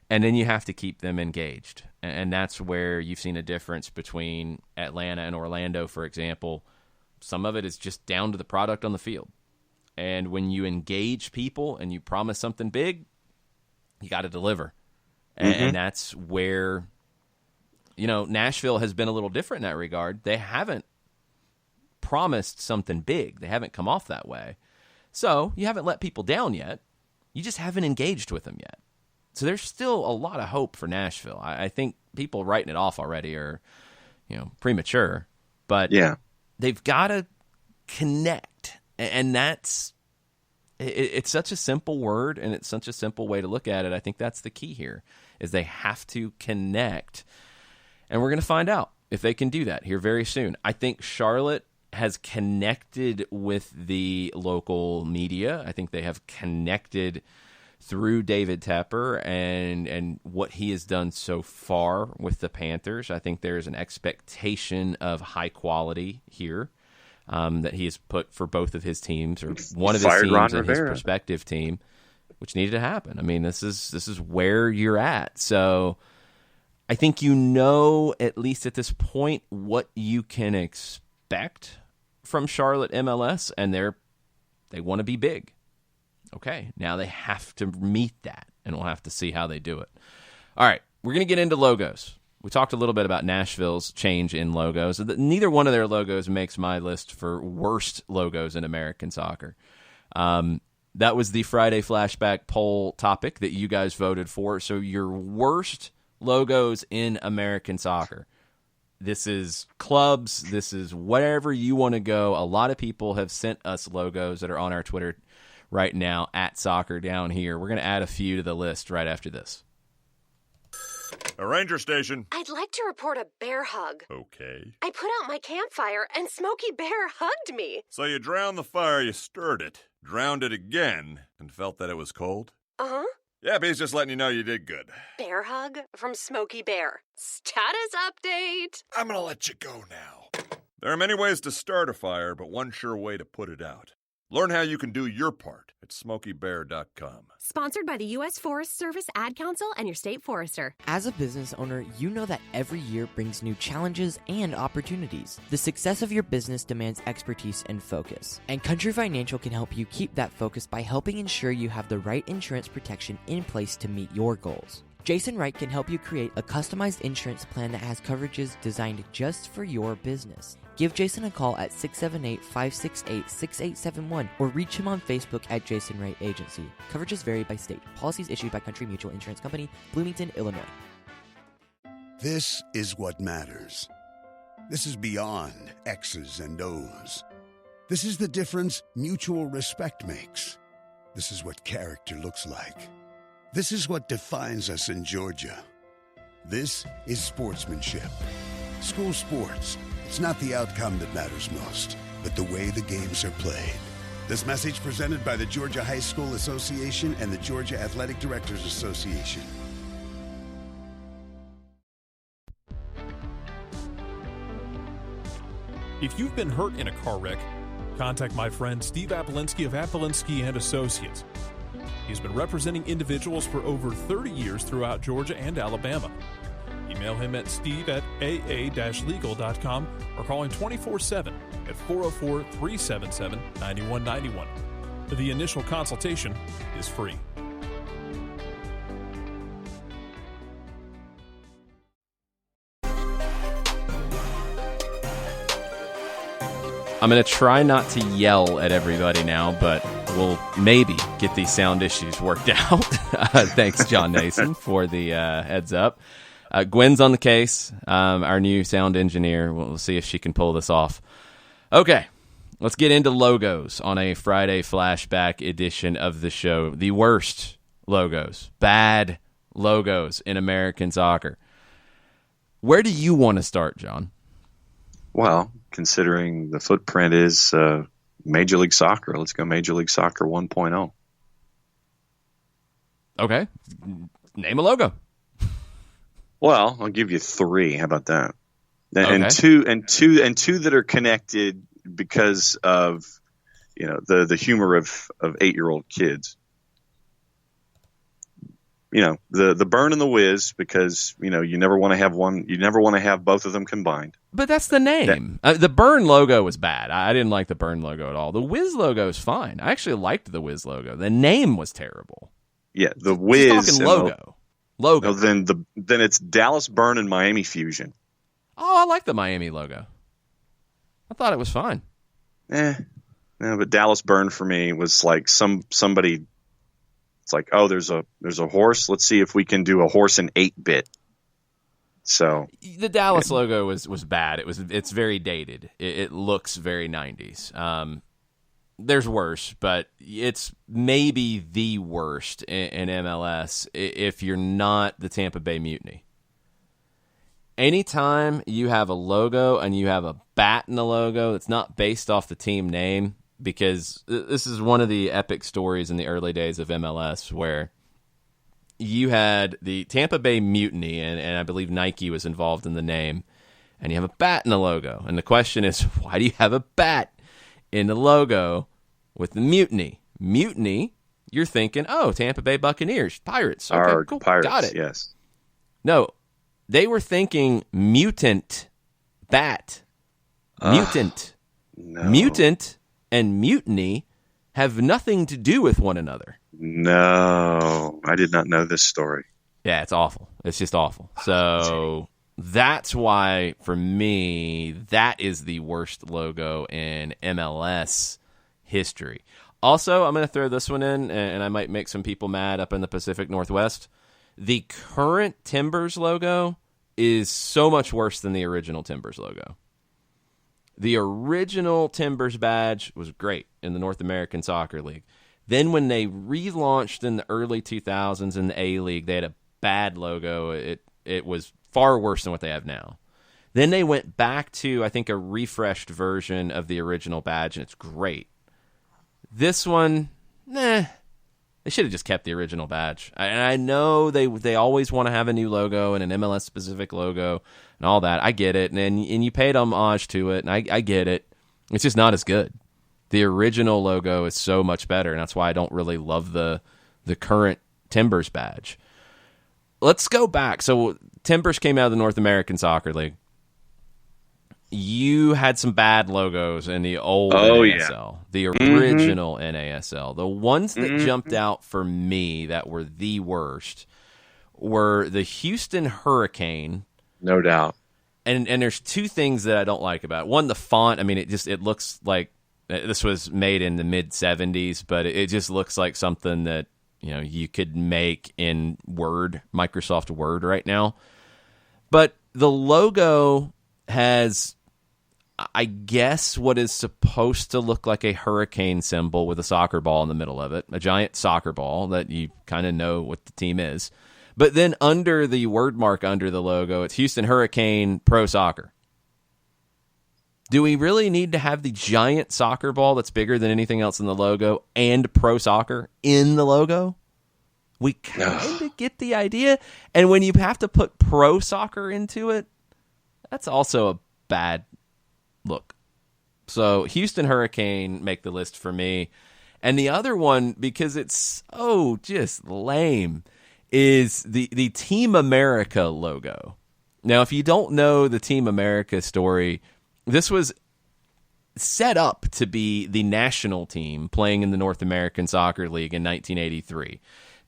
And then you have to keep them engaged. And that's where you've seen a difference between Atlanta and Orlando, for example. Some of it is just down to the product on the field. And when you engage people and you promise something big, you got to deliver. And that's where, you know, Nashville has been a little different in that regard. They haven't promised something big. They haven't come off that way. So you haven't let people down yet. You just haven't engaged with them yet. So there's still a lot of hope for Nashville. I think people writing it off already are, premature. But they've got to connect. And that's it's such a simple word, and it's such a simple way to look at it. I think that's the key here, is they have to connect. And we're going to find out if they can do that here very soon. I think Charlotte has connected with the local media. I think they have connected through David Tepper and what he has done so far with the Panthers. I think there's an expectation of high quality here that he has put for both of his teams, or one of his teams and his prospective team, which needed to happen. I mean, this is where you're at. So I think at least at this point, what you can expect from Charlotte MLS, and they want to be big. Okay, now they have to meet that, and we'll have to see how they do it. All right, we're going to get into logos. We talked a little bit about Nashville's change in logos. Neither one of their logos makes my list for worst logos in American soccer. That was the Friday Flashback poll topic that you guys voted for. So your worst logos in American soccer. This is clubs. This is wherever you want to go. A lot of people have sent us logos that are on our Twitter right now, @SoccerDown here. We're going to add a few to the list right after this. A ranger station. I'd like to report a bear hug. Okay. I put out my campfire and Smokey Bear hugged me. So you drowned the fire, you stirred it, drowned it again, and felt that it was cold? Uh-huh. Yeah, but he's just letting you know you did good. Bear hug from Smokey Bear. Status update. I'm gonna let you go now. There are many ways to start a fire, but one sure way to put it out. Learn how you can do your part at SmokeyBear.com. Sponsored by the U.S. Forest Service Ad Council and your state forester. As a business owner, you know that every year brings new challenges and opportunities. The success of your business demands expertise and focus. And Country Financial can help you keep that focus by helping ensure you have the right insurance protection in place to meet your goals. Jason Wright can help you create a customized insurance plan that has coverages designed just for your business. Give Jason a call at 678-568-6871 or reach him on Facebook at Jason Wright Agency. Coverages vary by state. Policies issued by Country Mutual Insurance Company, Bloomington, Illinois. This is what matters. This is beyond X's and O's. This is the difference mutual respect makes. This is what character looks like. This is what defines us in Georgia. This is sportsmanship. School sports. It's not the outcome that matters most, but the way the games are played. This message presented by the Georgia High School Association and the Georgia Athletic Directors Association. If you've been hurt in a car wreck, contact my friend Steve Apolinsky of Apolinsky and Associates. He's been representing individuals for over 30 years throughout Georgia and Alabama. Email him at steve@aa-legal.com or call him 24/7 at 404-377-9191. The initial consultation is free. I'm going to try not to yell at everybody now, but we'll maybe get these sound issues worked out. Thanks, John Nason, for the heads up. Gwen's on the case, our new sound engineer. We'll see if she can pull this off. Okay, let's get into logos on a Friday Flashback edition of the show. The worst logos, bad logos in American soccer. Where do you want to start, John? Well, considering the footprint is Major League Soccer, let's go Major League Soccer 1.0. Okay, name a logo. Well, I'll give you three. How about that? Okay. And two that are connected because of the humor of 8-year-old kids. The Burn and the Whiz, because you never want to have one. You never want to have both of them combined. But that's the name. The Burn logo was bad. I didn't like the Burn logo at all. The Whiz logo is fine. I actually liked the Whiz logo. The name was terrible. Yeah, the Whiz. Just talking logo. Logo. No, then it's Dallas Burn and Miami Fusion. Oh, I like the Miami logo. I thought it was fine. Yeah, but Dallas Burn for me was like somebody. It's like, oh, there's a horse. Let's see if we can do a horse in 8-bit. So the Dallas logo was bad. It's very dated. It looks very 90s. There's worse, but it's maybe the worst in MLS if you're not the Tampa Bay Mutiny. Anytime you have a logo and you have a bat in the logo, it's not based off the team name, because this is one of the epic stories in the early days of MLS where you had the Tampa Bay Mutiny, and I believe Nike was involved in the name, and you have a bat in the logo. And the question is, why do you have a bat in the logo with the Mutiny? Mutiny, you're thinking, oh, Tampa Bay Buccaneers, Pirates. Okay, cool, Pirates, got it. Yes. No, they were thinking mutant bat. Mutant. No. Mutant and mutiny have nothing to do with one another. No, I did not know this story. Yeah, it's awful. It's just awful. So that's why, for me, that is the worst logo in MLS history. Also, I'm going to throw this one in, and I might make some people mad up in the Pacific Northwest. The current Timbers logo is so much worse than the original Timbers logo. The original Timbers badge was great in the North American Soccer League. Then when they relaunched in the early 2000s in the A-League, they had a bad logo. It was far worse than what they have now. Then they went back to, I think, a refreshed version of the original badge, and it's great. This one, they should have just kept the original badge. And I know they always want to have a new logo and an MLS-specific logo and all that. I get it, and you paid homage to it, and I get it. It's just not as good. The original logo is so much better, and that's why I don't really love the current Timbers badge. Let's go back. So Timbers came out of the North American Soccer League. You had some bad logos in the old NASL, the original NASL. The ones that jumped out for me that were the worst were the Houston Hurricane. No doubt. And there's two things that I don't like about it. One, the font. I mean, it looks like this was made in the mid-'70s, but it just looks like something that you could make in Word, Microsoft Word right now. But the logo has, I guess, what is supposed to look like a hurricane symbol with a soccer ball in the middle of it, a giant soccer ball that you kind of know what the team is. But then under the word mark under the logo, it's Houston Hurricane Pro Soccer. Do we really need to have the giant soccer ball that's bigger than anything else in the logo and Pro Soccer in the logo? We kind of get the idea. And when you have to put Pro Soccer into it, that's also a bad look. So Houston Hurricane make the list for me. And the other one, because it's so just lame, is the Team America logo. Now, if you don't know the Team America story, this was set up to be the national team playing in the North American Soccer League in 1983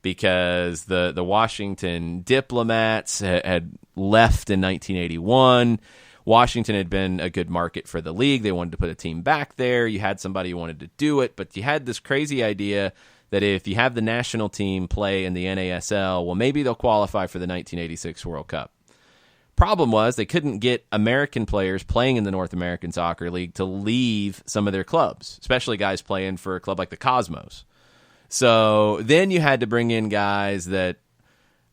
because the Washington Diplomats had left in 1981. Washington had been a good market for the league. They wanted to put a team back there. You had somebody who wanted to do it, but you had this crazy idea that if you have the national team play in the NASL, well, maybe they'll qualify for the 1986 World Cup. Problem was they couldn't get American players playing in the North American Soccer League to leave some of their clubs, especially guys playing for a club like the Cosmos. So then you had to bring in guys that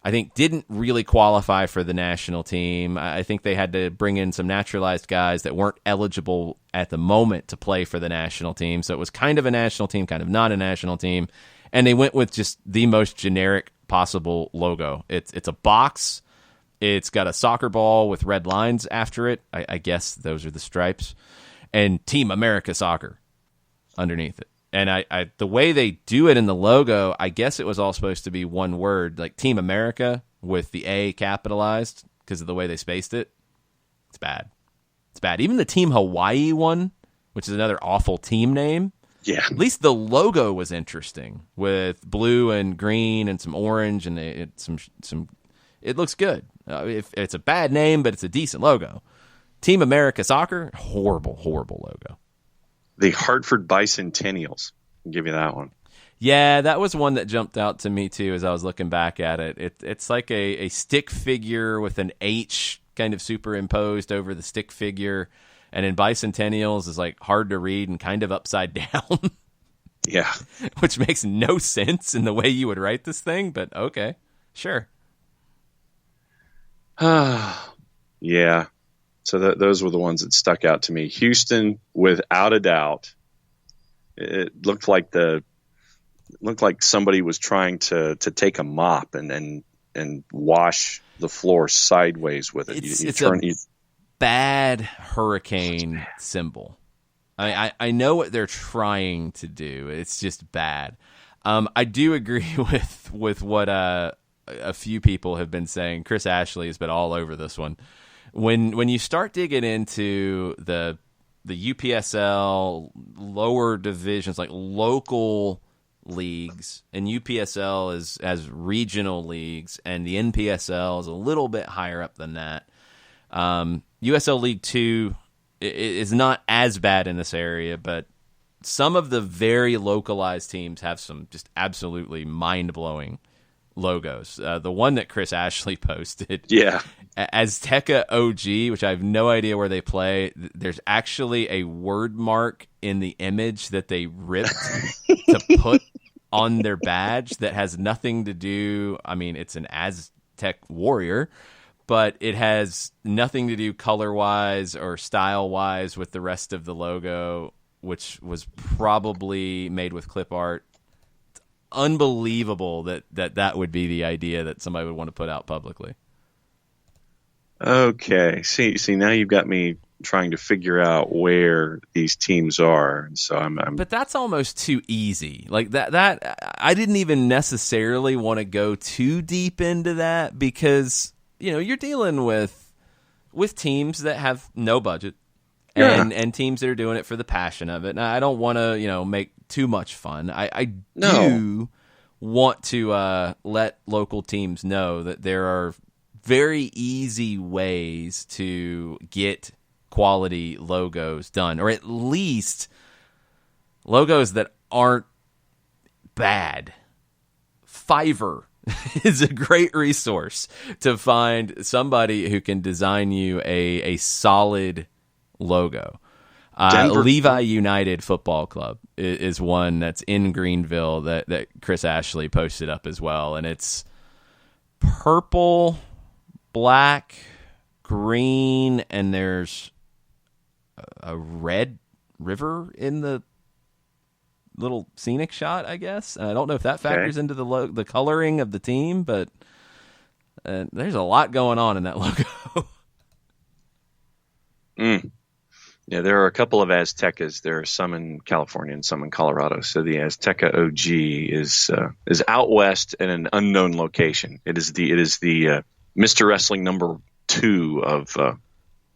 I think didn't really qualify for the national team. I think they had to bring in some naturalized guys that weren't eligible at the moment to play for the national team. So it was kind of a national team, kind of not a national team. And they went with just the most generic possible logo. It's a box. It's got a soccer ball with red lines after it. I guess those are the stripes. And Team America Soccer underneath it. And I the way they do it in the logo, I guess it was all supposed to be one word, like Team America with the A capitalized because of the way they spaced it. It's bad. It's bad. Even the Team Hawaii one, which is another awful team name. Yeah. At least the logo was interesting with blue and green and some orange and some. It looks good. If it's a bad name, but it's a decent logo. Team America Soccer, horrible, horrible logo. The Hartford Bicentennials. I'll give you that one. Yeah, that was one that jumped out to me too as I was looking back at it. It's like a stick figure with an H kind of superimposed over the stick figure, and in Bicentennials is like hard to read and kind of upside down. Yeah. Which makes no sense in the way you would write this thing, but okay, sure. Yeah. So those were the ones that stuck out to me. Houston, without a doubt, it looked like somebody was trying to take a mop and wash the floor sideways with it. It's a bad hurricane symbol. I know what they're trying to do. It's just bad. I do agree with what a few people have been saying. Chris Ashley has been all over this one. When you start digging into the UPSL lower divisions, like local leagues, and UPSL as regional leagues, and the NPSL is a little bit higher up than that. USL League 2 is not as bad in this area, but some of the very localized teams have some just absolutely mind-blowing logos. The one that Chris Ashley posted, Azteca OG, which I have no idea where they play. There's actually a word mark in the image that they ripped to put on their badge that has nothing to do. I mean, it's an Aztec warrior, but it has nothing to do color-wise or style-wise with the rest of the logo, which was probably made with clip art. It's unbelievable that would be the idea that somebody would want to put out publicly. Okay. See, now you've got me trying to figure out where these teams are. So I'm But that's almost too easy. Like that I didn't even necessarily want to go too deep into that because, you're dealing with teams that have no budget and teams that are doing it for the passion of it. And I don't want to, make too much fun. I do want to let local teams know that there are very easy ways to get quality logos done, or at least logos that aren't bad. Fiverr is a great resource to find somebody who can design you a solid logo. Levi United Football Club is one that's in Greenville that Chris Ashley posted up as well, and it's purple, black, green, and there's a red river in the little scenic shot, I guess. And I don't know if that factors into the coloring of the team, but there's a lot going on in that logo. Yeah, there are a couple of Aztecas. There are some in California and some in Colorado. So the Azteca OG is out west in an unknown location. It is the Mr. Wrestling number 2 of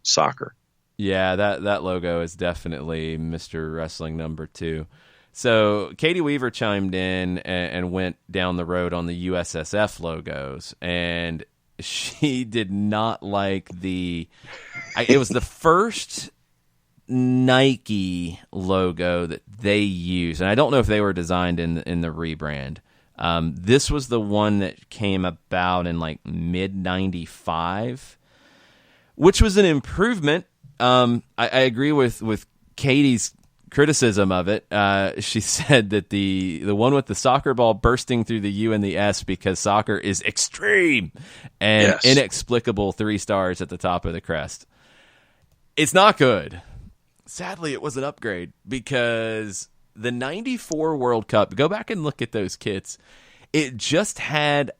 soccer. Yeah, that logo is definitely Mr. Wrestling number 2. So Katie Weaver chimed in and went down the road on the USSF logos, and she did not like it was the first Nike logo that they used, and I don't know if they were designed in the rebrand. This was the one that came about in like mid '95, which was an improvement. I agree with Katie's criticism of it. She said that the one with the soccer ball bursting through the U and the S because soccer is extreme and inexplicable 3 stars at the top of the crest. It's not good. Sadly, it was an upgrade because the 94 World Cup, go back and look at those kits. It just had,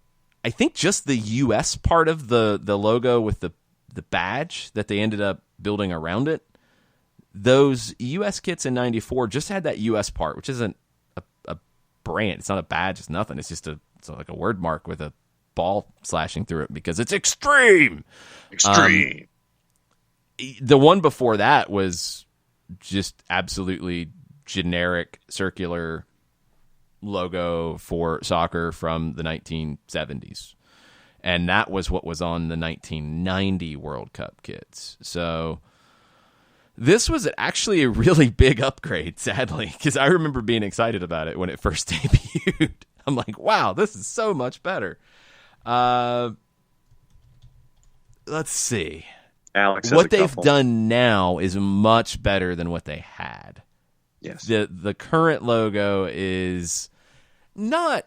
I think, just the U.S. part of the logo with the badge that they ended up building around it. Those U.S. kits in 94 just had that U.S. part, which isn't a brand. It's not a badge. It's nothing. It's just it's like a word mark with a ball slashing through it because it's extreme. Extreme. The one before that was just absolutely generic circular logo for soccer from the 1970s. And that was what was on the 1990 World Cup kits. So This was actually a really big upgrade, sadly, because I remember being excited about it when it first debuted. I'm like, wow, this is so much better. Let's see. Alex has what a they've couple. done now is much better than what they had. Yes. The current logo is not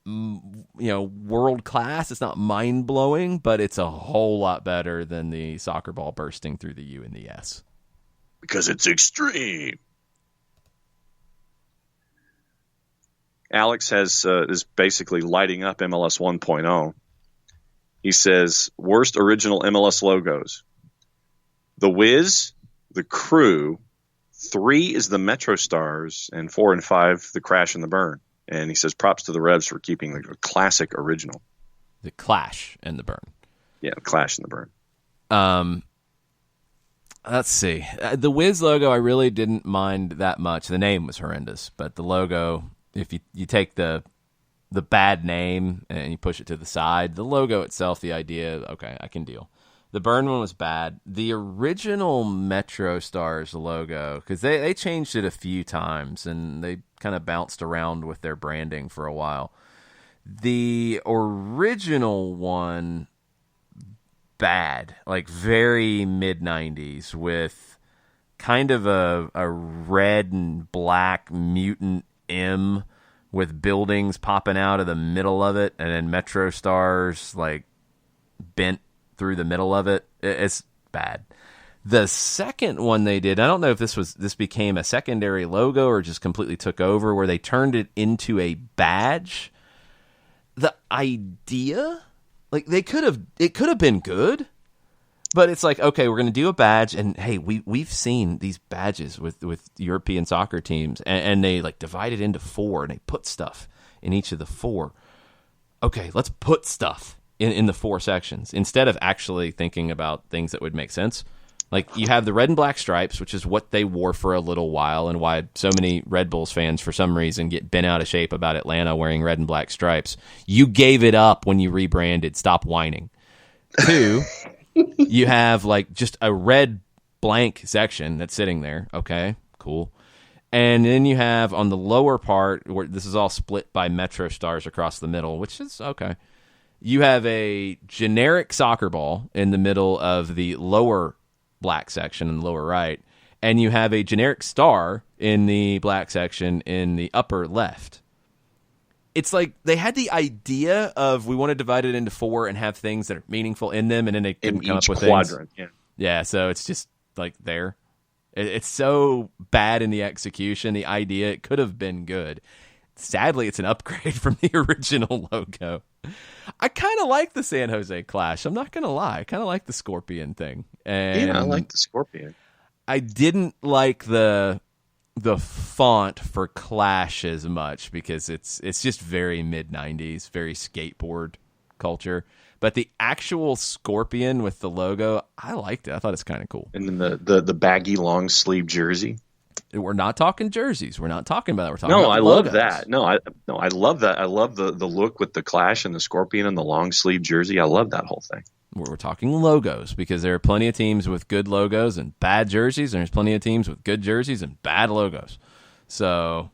world class. It's not mind blowing, but it's a whole lot better than the soccer ball bursting through the U and the S. Because it's extreme. Alex is basically lighting up MLS 1.0. He says, worst original MLS logos. The Wiz, the Crew, 3 is the Metro Stars, and 4 and 5, the Crash and the Burn. And he says, props to the Revs for keeping the classic original. The Clash and the Burn. Yeah, the Clash and the Burn. Let's see. The Wiz logo, I really didn't mind that much. The name was horrendous, but the logo, if you take the bad name and you push it to the side, the logo itself, the idea, okay, I can deal. The Burn one was bad. The original Metro Stars logo, because they changed it a few times, and they kind of bounced around with their branding for a while. The original one, bad, like very mid-90s, with kind of a red and black mutant M with buildings popping out of the middle of it, and then Metro Stars like bent through the middle of it. It's bad. The second one they did, I don't know if this became a secondary logo or just completely took over, where they turned it into a badge. The idea, like it could have been good, but it's like, okay, we're going to do a badge, and hey, we've seen these badges with European soccer teams, and they like divide it into 4, and they put stuff in each of the 4. Okay, let's put stuff in the 4 sections instead of actually thinking about things that would make sense. Like, you have the red and black stripes, which is what they wore for a little while, and why so many Red Bulls fans, for some reason, get bent out of shape about Atlanta wearing red and black stripes. You gave it up when you rebranded. Stop whining. 2, you have, like, just a red blank section that's sitting there. Okay, cool. And then you have, on the lower part, where this is all split by Metro Stars across the middle, which is okay. You have a generic soccer ball in the middle of the lower black section in the lower right, and you have a generic star in the black section in the upper left. It's like they had the idea of, we want to divide it into 4 and have things that are meaningful in them, and then they couldn't come up with quadrant, things. Yeah, so it's just like there. It's so bad in the execution. The idea, it could have been good. Sadly, it's an upgrade from the original logo. I kind of like the San Jose Clash. I'm not going to lie. I kind of like the Scorpion thing. And yeah, I like the Scorpion. I didn't like the font for Clash as much, because it's just very mid-90s, very skateboard culture. But the actual Scorpion with the logo, I liked it. I thought it's kind of cool. And then the baggy long sleeve jersey. We're not talking jerseys. We're not talking about that. We're talking No, about I the love logos. that. I love that. I love the look with the Clash and the Scorpion and the long sleeve jersey. I love that whole thing. We're talking logos, because there are plenty of teams with good logos and bad jerseys, and there's plenty of teams with good jerseys and bad logos. So,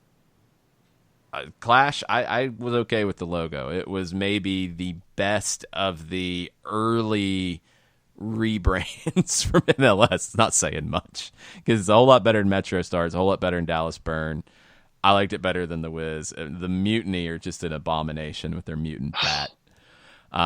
Clash, I was okay with the logo. It was maybe the best of the early rebrands from MLS. It's not saying much, because it's a whole lot better than Metro Stars, a whole lot better than Dallas Burn. I liked it better than the Wiz. The Mutiny are just an abomination with their mutant bat.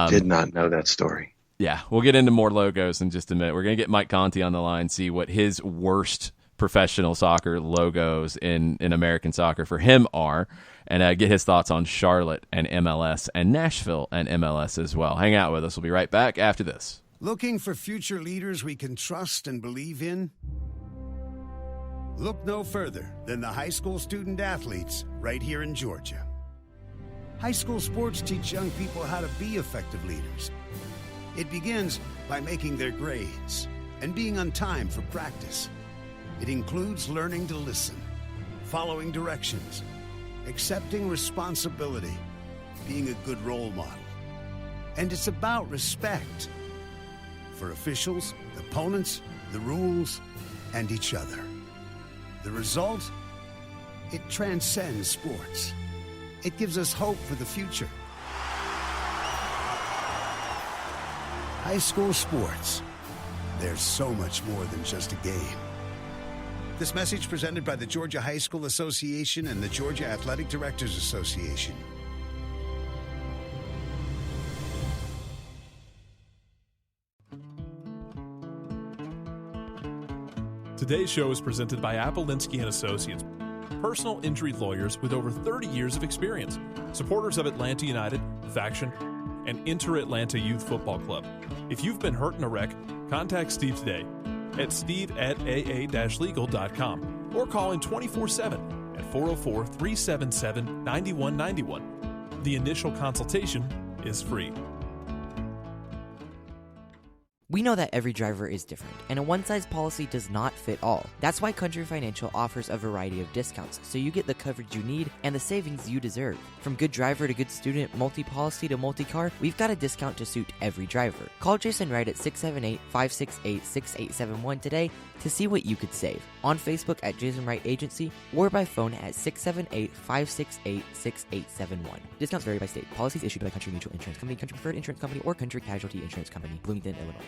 Did not know that story. Yeah, we'll get into more logos in just a minute. We're going to get Mike Conti on the line, see what his worst professional soccer logos in American soccer for him are, and get his thoughts on Charlotte and MLS and Nashville and MLS as well. Hang out with us. We'll be right back after this. Looking for future leaders we can trust and believe in? Look no further than the high school student athletes right here in Georgia. High school sports teach young people how to be effective leaders. It begins by making their grades and being on time for practice. It includes learning to listen, following directions, accepting responsibility, being a good role model. And it's about respect for officials, opponents, the rules, and each other. The result? It transcends sports. It gives us hope for the future. High school sports. There's so much more than just a game. This message presented by the Georgia High School Association and the Georgia Athletic Directors Association. Today's show is presented by Appolinsky & Associates, personal injury lawyers with over 30 years of experience, supporters of Atlanta United, Faction, and Inter-Atlanta Youth Football Club. If you've been hurt in a wreck, contact Steve today at steve@aa-legal.com or call him 24/7 at 404-377-9191. The initial consultation is free. We know that every driver is different, and a one-size policy does not fit all. That's why Country Financial offers a variety of discounts, so you get the coverage you need and the savings you deserve. From good driver to good student, multi-policy to multi-car, we've got a discount to suit every driver. Call Jason Wright at 678-568-6871 today to see what you could save. On Facebook at Jason Wright Agency or by phone at 678-568-6871. Discounts vary by state. Policies issued by Country Mutual Insurance Company, Country Preferred Insurance Company, or Country Casualty Insurance Company, Bloomington, Illinois.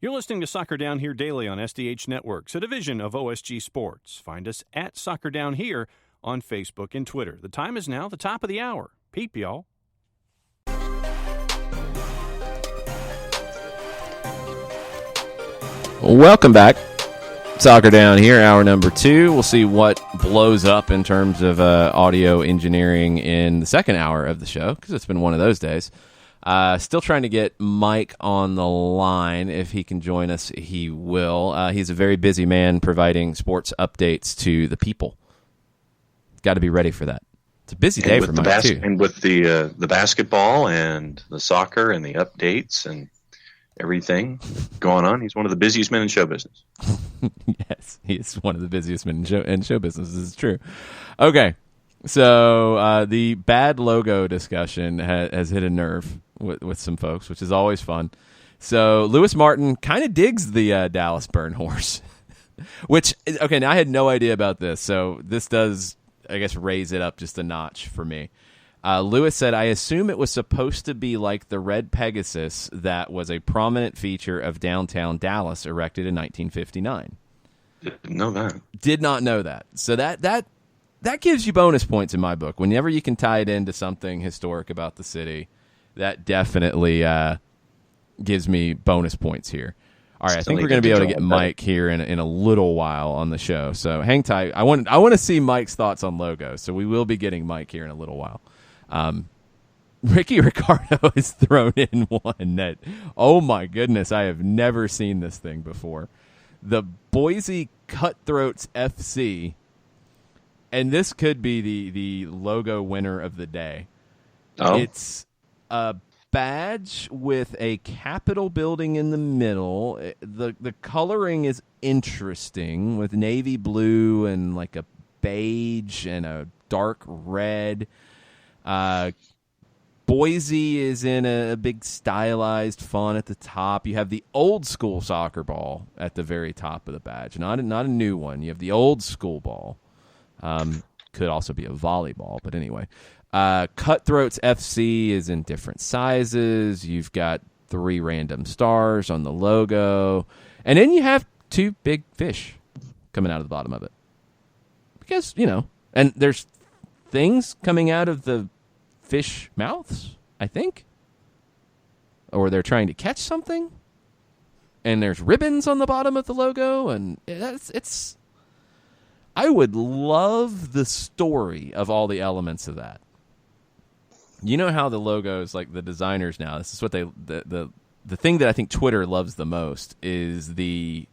You're listening to Soccer Down Here daily on SDH Networks, a division of OSG Sports. Find us at Soccer Down Here on Facebook and Twitter. The time is now the top of the hour. Peep, y'all. Welcome back. Soccer Down Here, hour number 2. We'll see what blows up in terms of audio engineering in the second hour of the show, because it's been one of those days. Still trying to get Mike on the line. If he can join us, he will. He's a very busy man providing sports updates to the people. Got to be ready for that. It's a busy day for Mike, too. And with the basketball and the soccer and the updates and everything going on, he's one of the busiest men in show business. Yes, he is one of the busiest men in show business. This is true. Okay, so the bad logo discussion has hit a nerve with some folks, which is always fun. So Lewis Martin kind of digs the Dallas Burn Horse, which, okay, now I had no idea about this, so this does, I guess, raise it up just a notch for me. Lewis said, I assume it was supposed to be like the red Pegasus that was a prominent feature of downtown Dallas, erected in 1959. Didn't know that. Did not know that. So that gives you bonus points in my book. Whenever you can tie it into something historic about the city, that definitely gives me bonus points here. All right, I think we're going to be able to get Mike here in a little while on the show. So hang tight. I want to see Mike's thoughts on logos. So we will be getting Mike here in a little while. Ricky Ricardo has thrown in one that, oh my goodness, I have never seen this thing before. The Boise Cutthroats FC, and this could be the logo winner of the day. Oh. It's a badge with a Capitol building in the middle. The coloring is interesting with navy blue and like a beige and a dark red. Boise is in a big stylized font at the top. You have the old school soccer ball at the very top of the badge. Not a new one. You have the old school ball. Could also be a volleyball, but anyway. Cutthroats FC is in different sizes. You've got 3 random stars on the logo. And then you have 2 big fish coming out of the bottom of it. Because, and there's things coming out of the fish mouths, I think. Or they're trying to catch something. And there's ribbons on the bottom of the logo. And it's I would love the story of all the elements of that. You know how the logos, like the designers now, this is what the thing that I think Twitter loves the most is the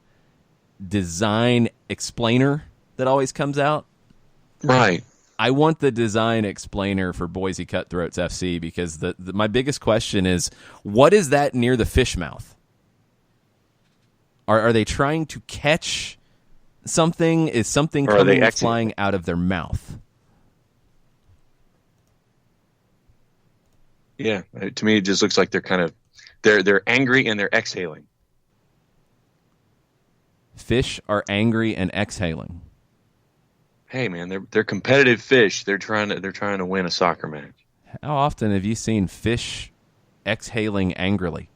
design explainer that always comes out. Right. I want the design explainer for Boise Cutthroats FC because my biggest question is, what is that near the fish mouth? Are they trying to catch something? Is something coming and flying out of their mouth? Yeah, to me it just looks like they're kind of they're angry and they're exhaling. Fish are angry and exhaling. Hey man, they're competitive fish. They're trying to win a soccer match. How often have you seen fish exhaling angrily?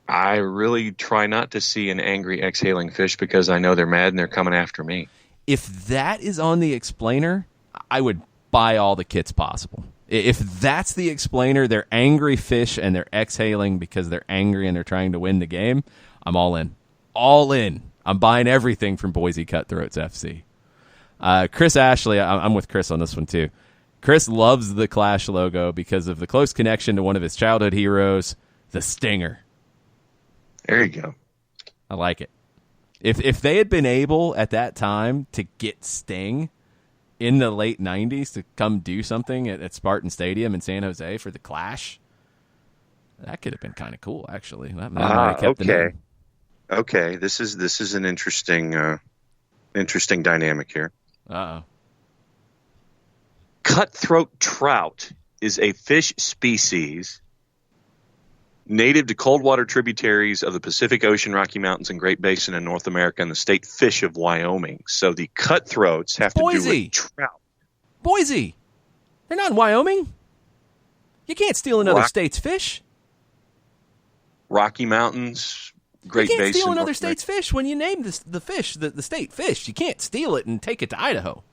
I really try not to see an angry exhaling fish because I know they're mad and they're coming after me. If that is on the explainer, I would buy all the kits possible. If that's the explainer, they're angry fish and they're exhaling because they're angry and they're trying to win the game, I'm all in. All in. I'm buying everything from Boise Cutthroats FC. Chris Ashley, I'm with Chris on this one too. Chris loves the Clash logo because of the close connection to one of his childhood heroes, the Stinger. There you go. I like it. If they had been able at that time to get Sting in the late 90s to come do something at Spartan Stadium in San Jose for the Clash, that could have been kind of cool, actually. That might have kept the name. Okay, this is an interesting dynamic here. Uh-oh. Cutthroat trout is a fish species native to cold water tributaries of the Pacific Ocean, Rocky Mountains, and Great Basin in North America, and the state fish of Wyoming. So the cutthroats have to do with trout. Boise. They're not in Wyoming. You can't steal another state's fish. Rocky Mountains, Great Basin. You can't steal another state's fish when you name the fish the state fish. You can't steal it and take it to Idaho.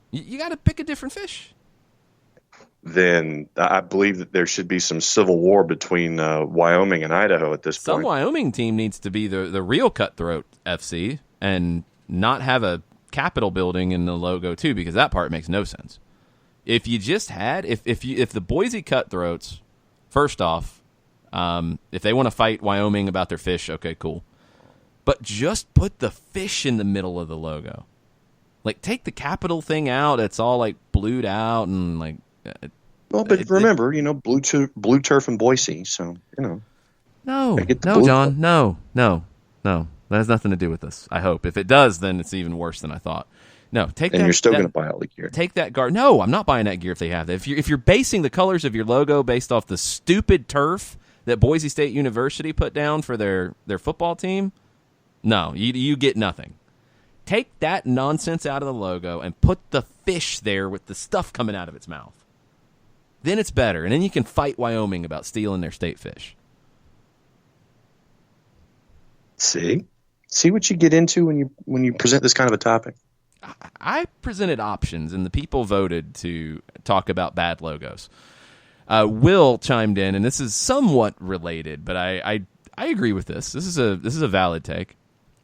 You got to pick a different fish. Then I believe that there should be some civil war between Wyoming and Idaho at this point. Some Wyoming team needs to be the real Cutthroat FC and not have a Capitol building in the logo too, because that part makes no sense. If you just had, if the Boise Cutthroats, first off, if they want to fight Wyoming about their fish, okay, cool. But just put the fish in the middle of the logo. Like, take the Capitol thing out. It's all like blued out and like. Well, but remember, blue turf in Boise, so No, John, no. That has nothing to do with this. I hope. If it does, then it's even worse than I thought. No, take that. And you're still going to buy all the gear. Take that guard. No, I'm not buying that gear if they have that. If you're basing the colors of your logo based off the stupid turf that Boise State University put down for their football team, no, you get nothing. Take that nonsense out of the logo and put the fish there with the stuff coming out of its mouth. Then it's better, and then you can fight Wyoming about stealing their state fish. See what you get into when you present this kind of a topic. I presented options, and the people voted to talk about bad logos. Will chimed in, and this is somewhat related, but I agree with this. This is a valid take.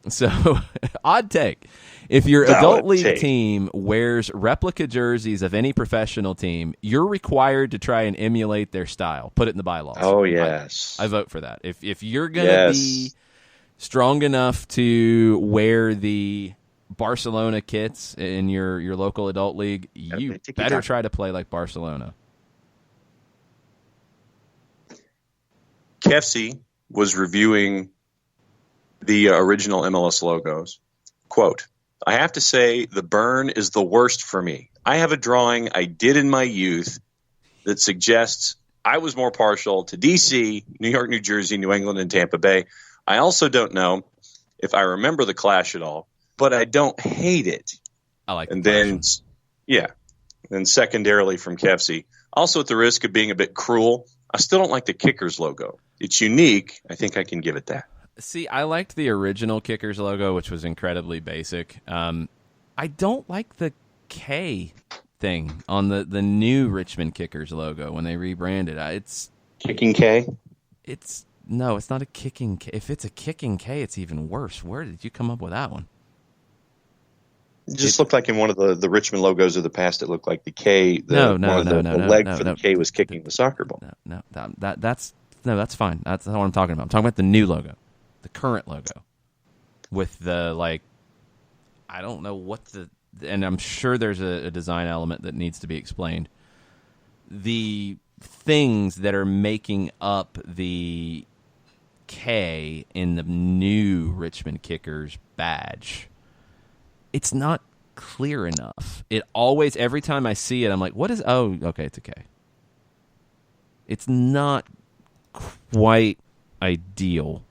So, odd take. If your adult league team wears replica jerseys of any professional team, you're required to try and emulate their style. Put it in the bylaws. Oh, yes. I vote for that. If you're going to be strong enough to wear the Barcelona kits in your local adult league, you better try to play like Barcelona. Kefsey was reviewing the original MLS logos. Quote, I have to say the burn is the worst for me. I have a drawing I did in my youth that suggests I was more partial to D.C., New York, New Jersey, New England, and Tampa Bay. I also don't know if I remember the Clash at all, but I don't hate it. I like and then, then secondarily from Kefsey, also at the risk of being a bit cruel, I still don't like the Kickers logo. It's unique. I think I can give it that. See, I liked the original Kickers logo, which was incredibly basic. I don't like the K thing on the new Richmond Kickers logo when they rebranded. It's Kicking K? No, it's not a kicking K. If it's a kicking K, it's even worse. Where did you come up with that one? It just looked like in one of the Richmond logos of the past, it looked like the K. The leg for the K was kicking the soccer ball. That's fine. That's not what I'm talking about. I'm talking about the new logo. The current logo with the I don't know what and I'm sure there's a design element that needs to be explained. The things that are making up the K in the new Richmond Kickers badge, it's not clear enough. It always, every time I see it, I'm like, what is, oh, okay, it's a K. It's not quite ideal.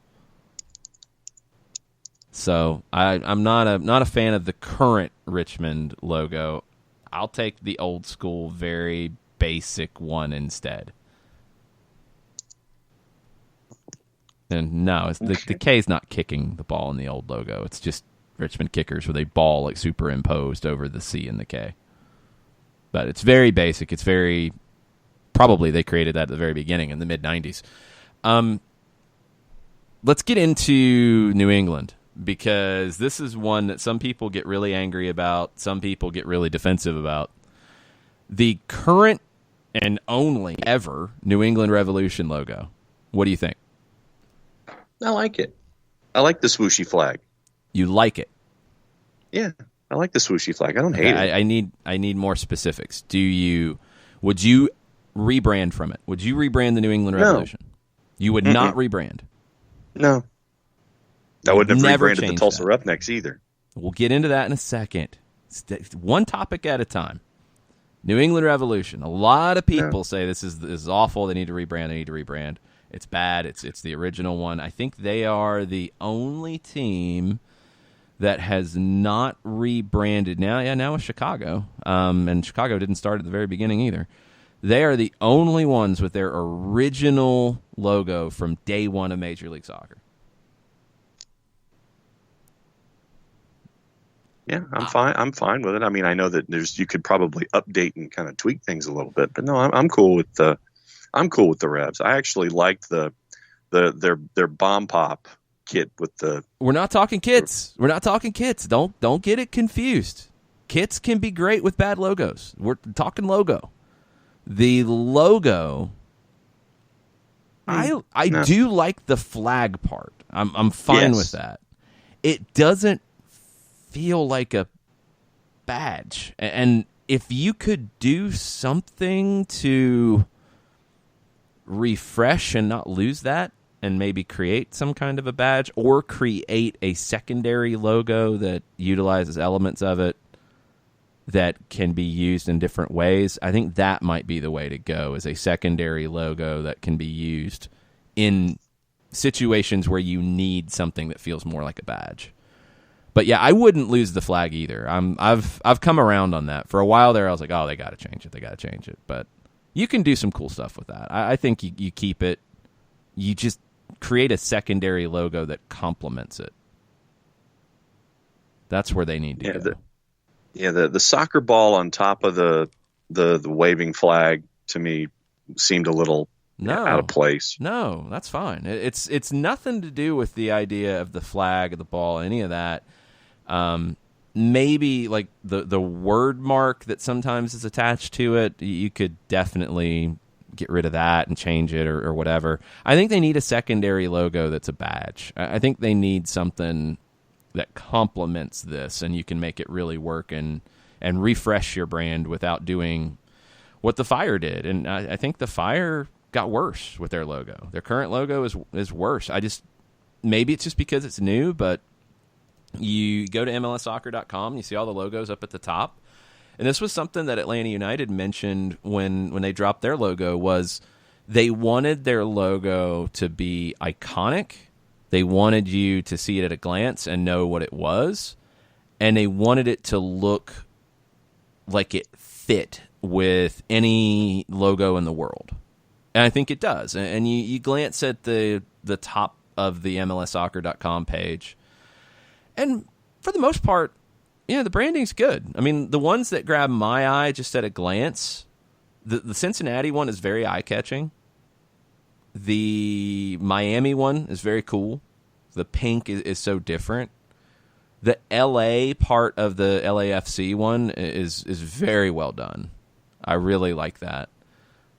So I'm not a fan of the current Richmond logo. I'll take the old school, very basic one instead. And no, the K is not kicking the ball in the old logo. It's just Richmond Kickers with a ball like superimposed over the C and the K. But it's very basic. It's very probably they created that at the very beginning in the mid 90s. Let's get into New England, because this is one that some people get really angry about, some people get really defensive about. The current and only ever New England Revolution logo. What do you think? I like it. I like the swooshy flag. You like it? Yeah, I like the swooshy flag. I don't hate it. I need more specifics. Would you rebrand from it? Would you rebrand the New England Revolution? You would not rebrand. No. I wouldn't have Never rebranded the Tulsa Roughnecks either. We'll get into that in a second. One topic at a time. New England Revolution. A lot of people say this is awful. They need to rebrand. It's bad. It's the original one. I think they are the only team that has not rebranded. Now with Chicago. And Chicago didn't start at the very beginning either. They are the only ones with their original logo from day one of Major League Soccer. Yeah, I'm fine with it. I mean, I know that you could probably update and kind of tweak things a little bit, but no, I'm cool with the Revs. I actually liked their bomb pop kit with the. We're not talking kits. Don't get it confused. Kits can be great with bad logos. We're talking logo. The logo. I do like the flag part. I'm fine with that. It doesn't feel like a badge. And if you could do something to refresh and not lose that, and maybe create some kind of a badge, or create a secondary logo that utilizes elements of it that can be used in different ways, I think that might be the way to go, is a secondary logo that can be used in situations where you need something that feels more like a badge. But yeah, I wouldn't lose the flag either. I've come around on that. For a while there, I was like, oh, they got to change it. But you can do some cool stuff with that. I think you keep it. You just create a secondary logo that complements it. That's where they need to go. The soccer ball on top of the waving flag, to me, seemed a little out of place. No, that's fine. It's nothing to do with the idea of the flag, the ball, any of that. Maybe like the word mark that sometimes is attached to it, you could definitely get rid of that and change it or whatever. I think they need a secondary logo that's a badge. I think they need something that complements this, and you can make it really work and refresh your brand without doing what the Fire did. And I think the Fire got worse with their logo. Their current logo is worse. Maybe it's just because it's new, but you go to MLSsoccer.com, you see all the logos up at the top. And this was something that Atlanta United mentioned when they dropped their logo, was they wanted their logo to be iconic. They wanted you to see it at a glance and know what it was. And they wanted it to look like it fit with any logo in the world. And I think it does. And you glance at the top of the MLSsoccer.com page, and for the most part, the branding's good. I mean, the ones that grab my eye just at a glance, the Cincinnati one is very eye-catching. The Miami one is very cool. The pink is so different. The LA part of the LAFC one is very well done. I really like that.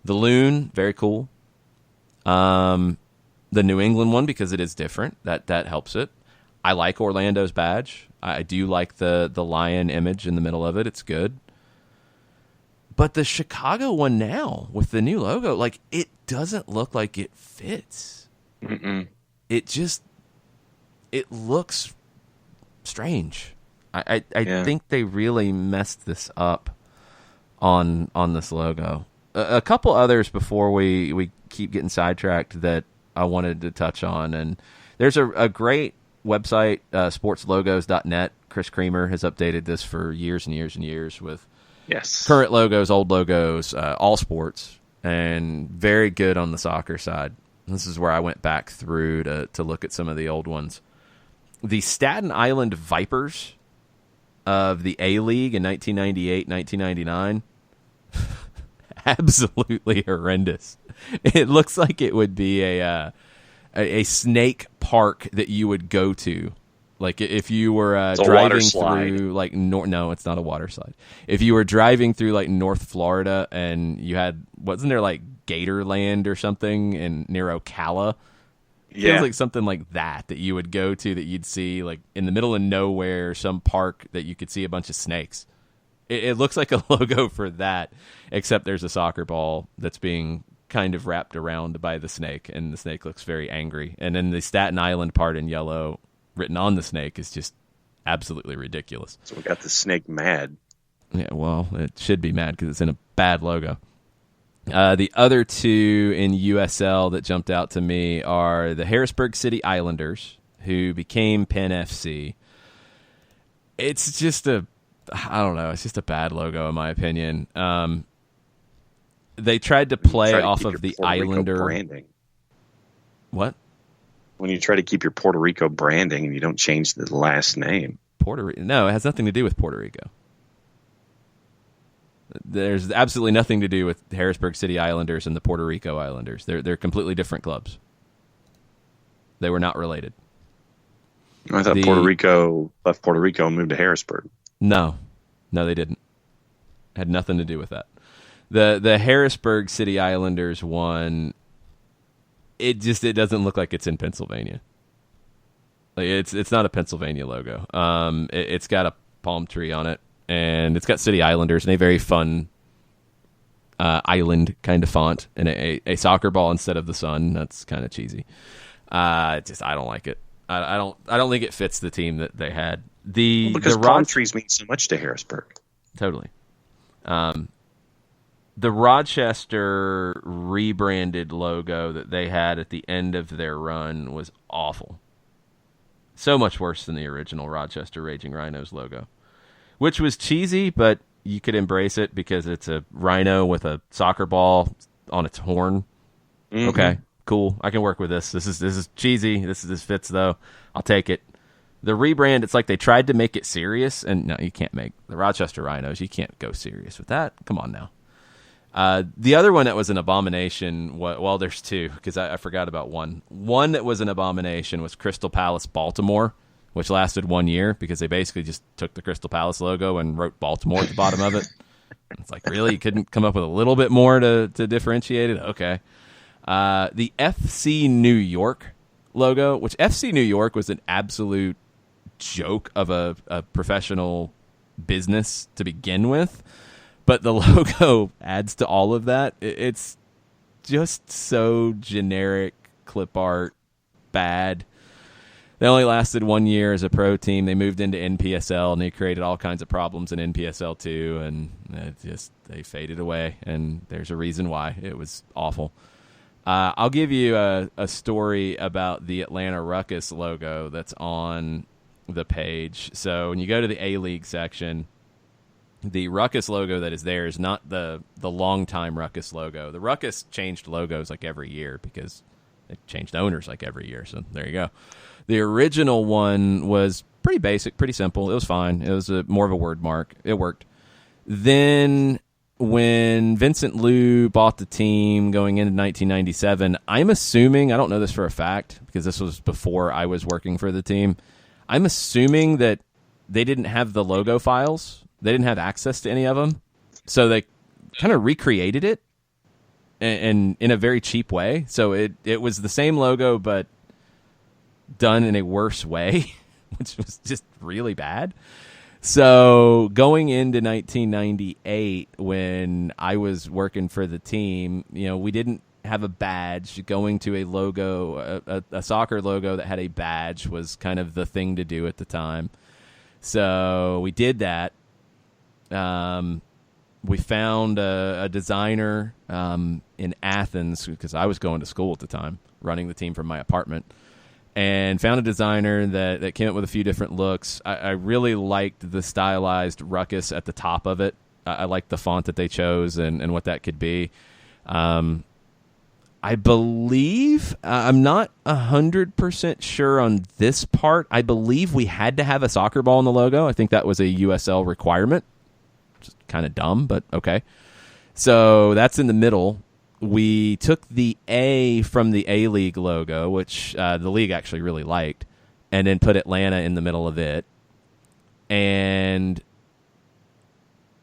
The Loon, very cool. The New England one, because it is different, that helps it. I like Orlando's badge. I do like the lion image in the middle of it. It's good. But the Chicago one now, with the new logo, like, it doesn't look like it fits. Mm-mm. It looks strange. I think they really messed this up on this logo. A couple others before we keep getting sidetracked that I wanted to touch on, and there's a great website, sportslogos.net. Chris Creamer has updated this for years and years and years with current logos, old logos, all sports, and very good on the soccer side. This is where I went back through to look at some of the old ones. The Staten Island Vipers of the A-League in 1998, 1999, absolutely horrendous. It looks like it would be a snake park that you would go to. Like if you were driving through like no, it's not a water slide. If you were driving through like North Florida and you had, wasn't there like Gatorland or something near Ocala? Yeah. Feels like something like that you would go to, that you'd see like in the middle of nowhere, some park that you could see a bunch of snakes. It looks like a logo for that, except there's a soccer ball that's being kind of wrapped around by the snake, and the snake looks very angry. And then the Staten Island part in yellow written on the snake is just absolutely ridiculous. So we got the snake mad. Yeah, well, it should be mad because it's in a bad logo. The other two in USL that jumped out to me are the Harrisburg City Islanders, who became Penn FC. It's just it's just a bad logo in my opinion. They tried to play off of the Islander branding. What? When you try to keep your Puerto Rico branding and you don't change the last name. Puerto Rico? No, it has nothing to do with Puerto Rico. There's absolutely nothing to do with the Harrisburg City Islanders and the Puerto Rico Islanders. They're completely different clubs. They were not related. I thought Puerto Rico left Puerto Rico and moved to Harrisburg. No, they didn't. Had nothing to do with that. The Harrisburg City Islanders one, it doesn't look like it's in Pennsylvania. Like it's not a Pennsylvania logo. It's got a palm tree on it, and it's got City Islanders and a very fun island kind of font, and a soccer ball instead of the sun. That's kind of cheesy. I don't like it. I don't think it fits the team that they had. Because palm trees mean so much to Harrisburg. Totally. The Rochester rebranded logo that they had at the end of their run was awful. So much worse than the original Rochester Raging Rhinos logo, which was cheesy, but you could embrace it because it's a rhino with a soccer ball on its horn. Mm-hmm. Okay, cool. I can work with this. This is cheesy. This fits though. I'll take it. The rebrand, it's like they tried to make it serious, and no, you can't make the Rochester Rhinos. You can't go serious with that. Come on now. The other one that was an abomination, well, there's two, because I forgot about one. One that was an abomination was Crystal Palace Baltimore, which lasted 1 year because they basically just took the Crystal Palace logo and wrote Baltimore at the bottom of it. It's like, really? You couldn't come up with a little bit more to differentiate it? Okay. The FC New York logo, which FC New York was an absolute joke of a professional business to begin with. But the logo adds to all of that. It's just so generic, clip art, bad. They only lasted 1 year as a pro team. They moved into NPSL, and they created all kinds of problems in NPSL too, and they faded away, and there's a reason why. It was awful. I'll give you a story about the Atlanta Ruckus logo that's on the page. So when you go to the A-League section, the Ruckus logo that is there is not the long-time Ruckus logo. The Ruckus changed logos like every year because they changed owners like every year. So there you go. The original one was pretty basic, pretty simple. It was fine. It was more of a word mark. It worked. Then when Vincent Liu bought the team going into 1997, I'm assuming, I don't know this for a fact because this was before I was working for the team, I'm assuming that they didn't have the logo files. They didn't have access to any of them, so they kind of recreated it and in a very cheap way. So it was the same logo, but done in a worse way, which was just really bad. So going into 1998, when I was working for the team, we didn't have a badge. Going to a logo, a soccer logo that had a badge was kind of the thing to do at the time. So we did that. We found a designer in Athens because I was going to school at the time, running the team from my apartment. and found a designer that came up with a few different looks. I really liked the stylized ruckus at the top of it. I liked the font that they chose and what that could be. I believe, I'm not 100% sure on this part. I believe we had to have a soccer ball in the logo. I think that was a USL requirement. Just kind of dumb, but okay. So that's in the middle. We took the A from the A-League logo, which the league actually really liked, and then put Atlanta in the middle of it. And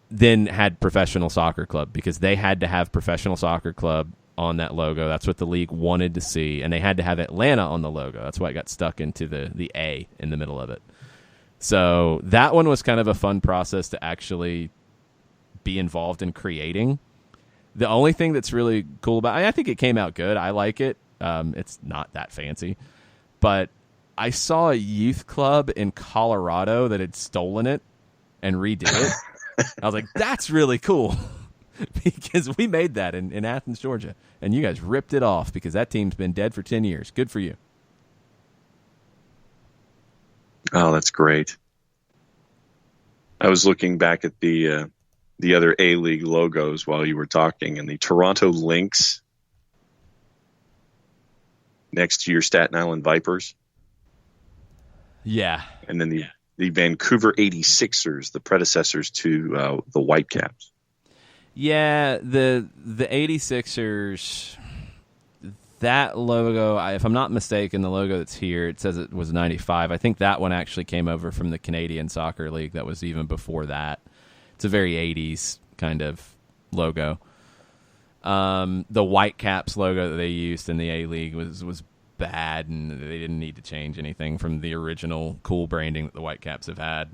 then had Professional Soccer Club, because they had to have Professional Soccer Club on that logo. That's what the league wanted to see, and they had to have Atlanta on the logo. That's why it got stuck into the A in the middle of it. So that one was kind of a fun process to actually be involved in creating. The only thing that's really cool about it, I think it came out good. I like it. It's not that fancy, but I saw a youth club in Colorado that had stolen it and redid it. I was like, that's really cool. Because we made that in Athens, Georgia, and you guys ripped it off because that team's been dead for 10 years. Good for you. Oh, that's great. I was looking back at the other A-League logos while you were talking, and the Toronto Lynx next to your Staten Island Vipers. Yeah. And then the Vancouver 86ers, the predecessors to the Whitecaps. Yeah, the 86ers, that logo, if I'm not mistaken, the logo that's here, it says it was 95. I think that one actually came over from the Canadian Soccer League. That was even before that. It's a very 80s kind of logo. The Whitecaps logo that they used in the A-League was bad, and they didn't need to change anything from the original cool branding that the Whitecaps have had.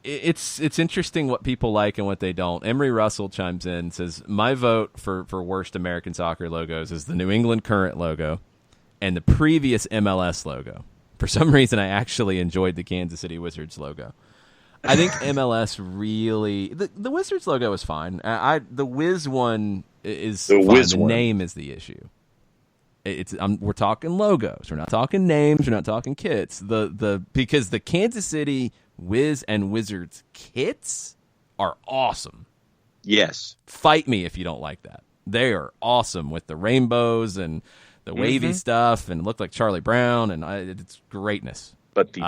It's interesting what people like and what they don't. Emery Russell chimes in and says, my vote for worst American soccer logos is the New England Current logo and the previous MLS logo. For some reason, I actually enjoyed the Kansas City Wizards logo. I think MLS really... The Wizards logo is fine. The Wiz one is fine. The name is the issue. We're talking logos. We're not talking names. We're not talking kits. Because the Kansas City Wiz and Wizards kits are awesome. Yes. Fight me if you don't like that. They are awesome with the rainbows and the wavy stuff, and look like Charlie Brown, and it's greatness. But the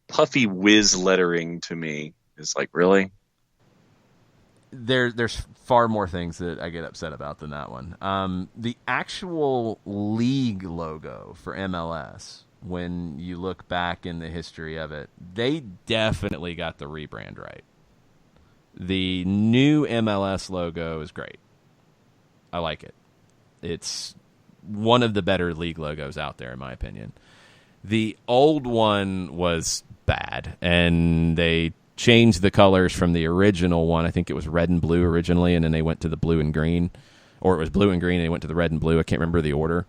puffy Wiz lettering to me is like, really? There's far more things that I get upset about than that one. The actual league logo for MLS, when you look back in the history of it, they definitely got the rebrand right. The new MLS logo is great. I like it. It's one of the better league logos out there, in my opinion. The old one was bad, and they changed the colors from the original one. I think it was red and blue originally, and then they went to the blue and green. Or it was blue and green, and they went to the red and blue. I can't remember the order.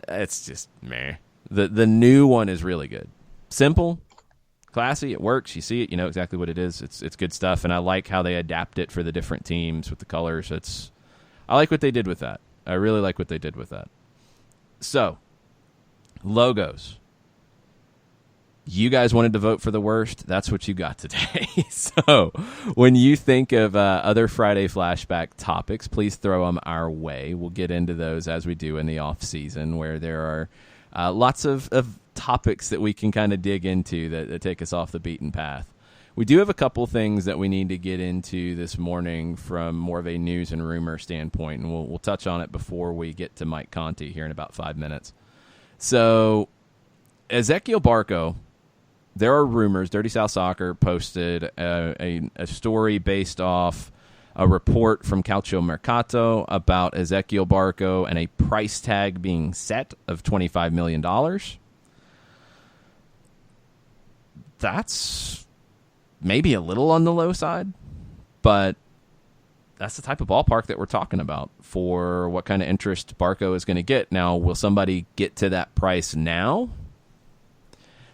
It's just meh. The new one is really good. Simple, classy, it works. You see it, you know exactly what it is. It's good stuff, and I like how they adapt it for the different teams with the colors. I like what they did with that. I really like what they did with that. So, logos. You guys wanted to vote for the worst. That's what you got today. So, when you think of other Friday Flashback topics, please throw them our way. We'll get into those as we do in the off season, where there are lots of topics that we can kind of dig into that take us off the beaten path. We do have a couple things that we need to get into this morning from more of a news and rumor standpoint, and we'll touch on it before we get to Mike Conti here in about 5 minutes. So, Ezequiel Barco, there are rumors. Dirty South Soccer posted a story based off a report from Calcio Mercato about Ezequiel Barco and a price tag being set of $25 million. That's maybe a little on the low side, but that's the type of ballpark that we're talking about for what kind of interest Barco is going to get. Now, will somebody get to that price now?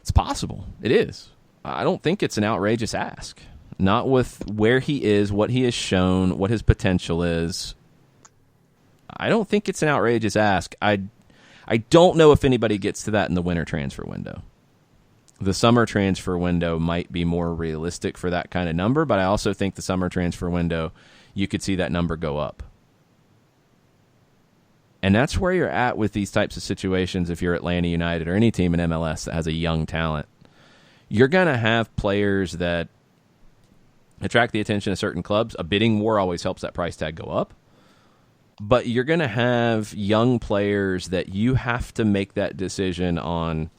It's possible. It is. I don't think it's an outrageous ask. Not with where he is, what he has shown, what his potential is. I don't think it's an outrageous ask. I I don't know if anybody gets to that in the winter transfer window. The summer transfer window might be more realistic for that kind of number, but I also think the summer transfer window, you could see that number go up. And that's where you're at with these types of situations if you're Atlanta United or any team in MLS that has a young talent. You're going to have players that attract the attention of certain clubs. A bidding war always helps that price tag go up. But you're going to have young players that you have to make that decision on.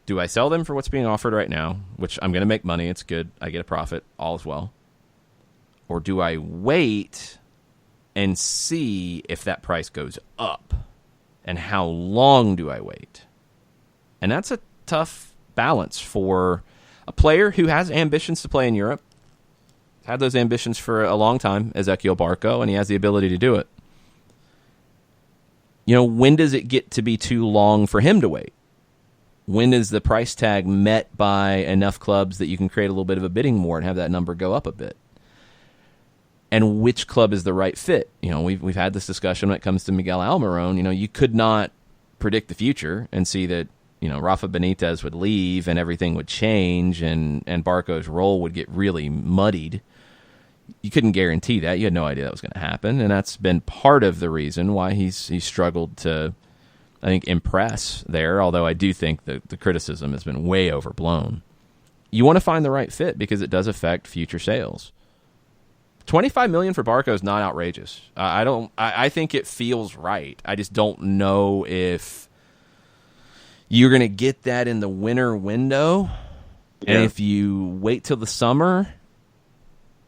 Do I sell them for what's being offered right now, which I'm going to make money, it's good, I get a profit, all is well? Or do I wait and see if that price goes up? And how long do I wait? And that's a tough balance for a player who has ambitions to play in Europe. Had those ambitions for a long time, Ezequiel Barco, and he has the ability to do it. When does it get to be too long for him to wait? When is the price tag met by enough clubs that you can create a little bit of a bidding war and have that number go up a bit? And which club is the right fit? We've had this discussion when it comes to Miguel Almiron. You could not predict the future and see that, Rafa Benitez would leave and everything would change and Barco's role would get really muddied. You couldn't guarantee that. You had no idea that was going to happen. And that's been part of the reason why he's struggled to, I think, impress there, although I do think that the criticism has been way overblown. You want to find the right fit because it does affect future sales. $25 million for Barco is not outrageous. I think it feels right. I just don't know if you're going to get that in the winter window. Yeah. And if you wait till the summer,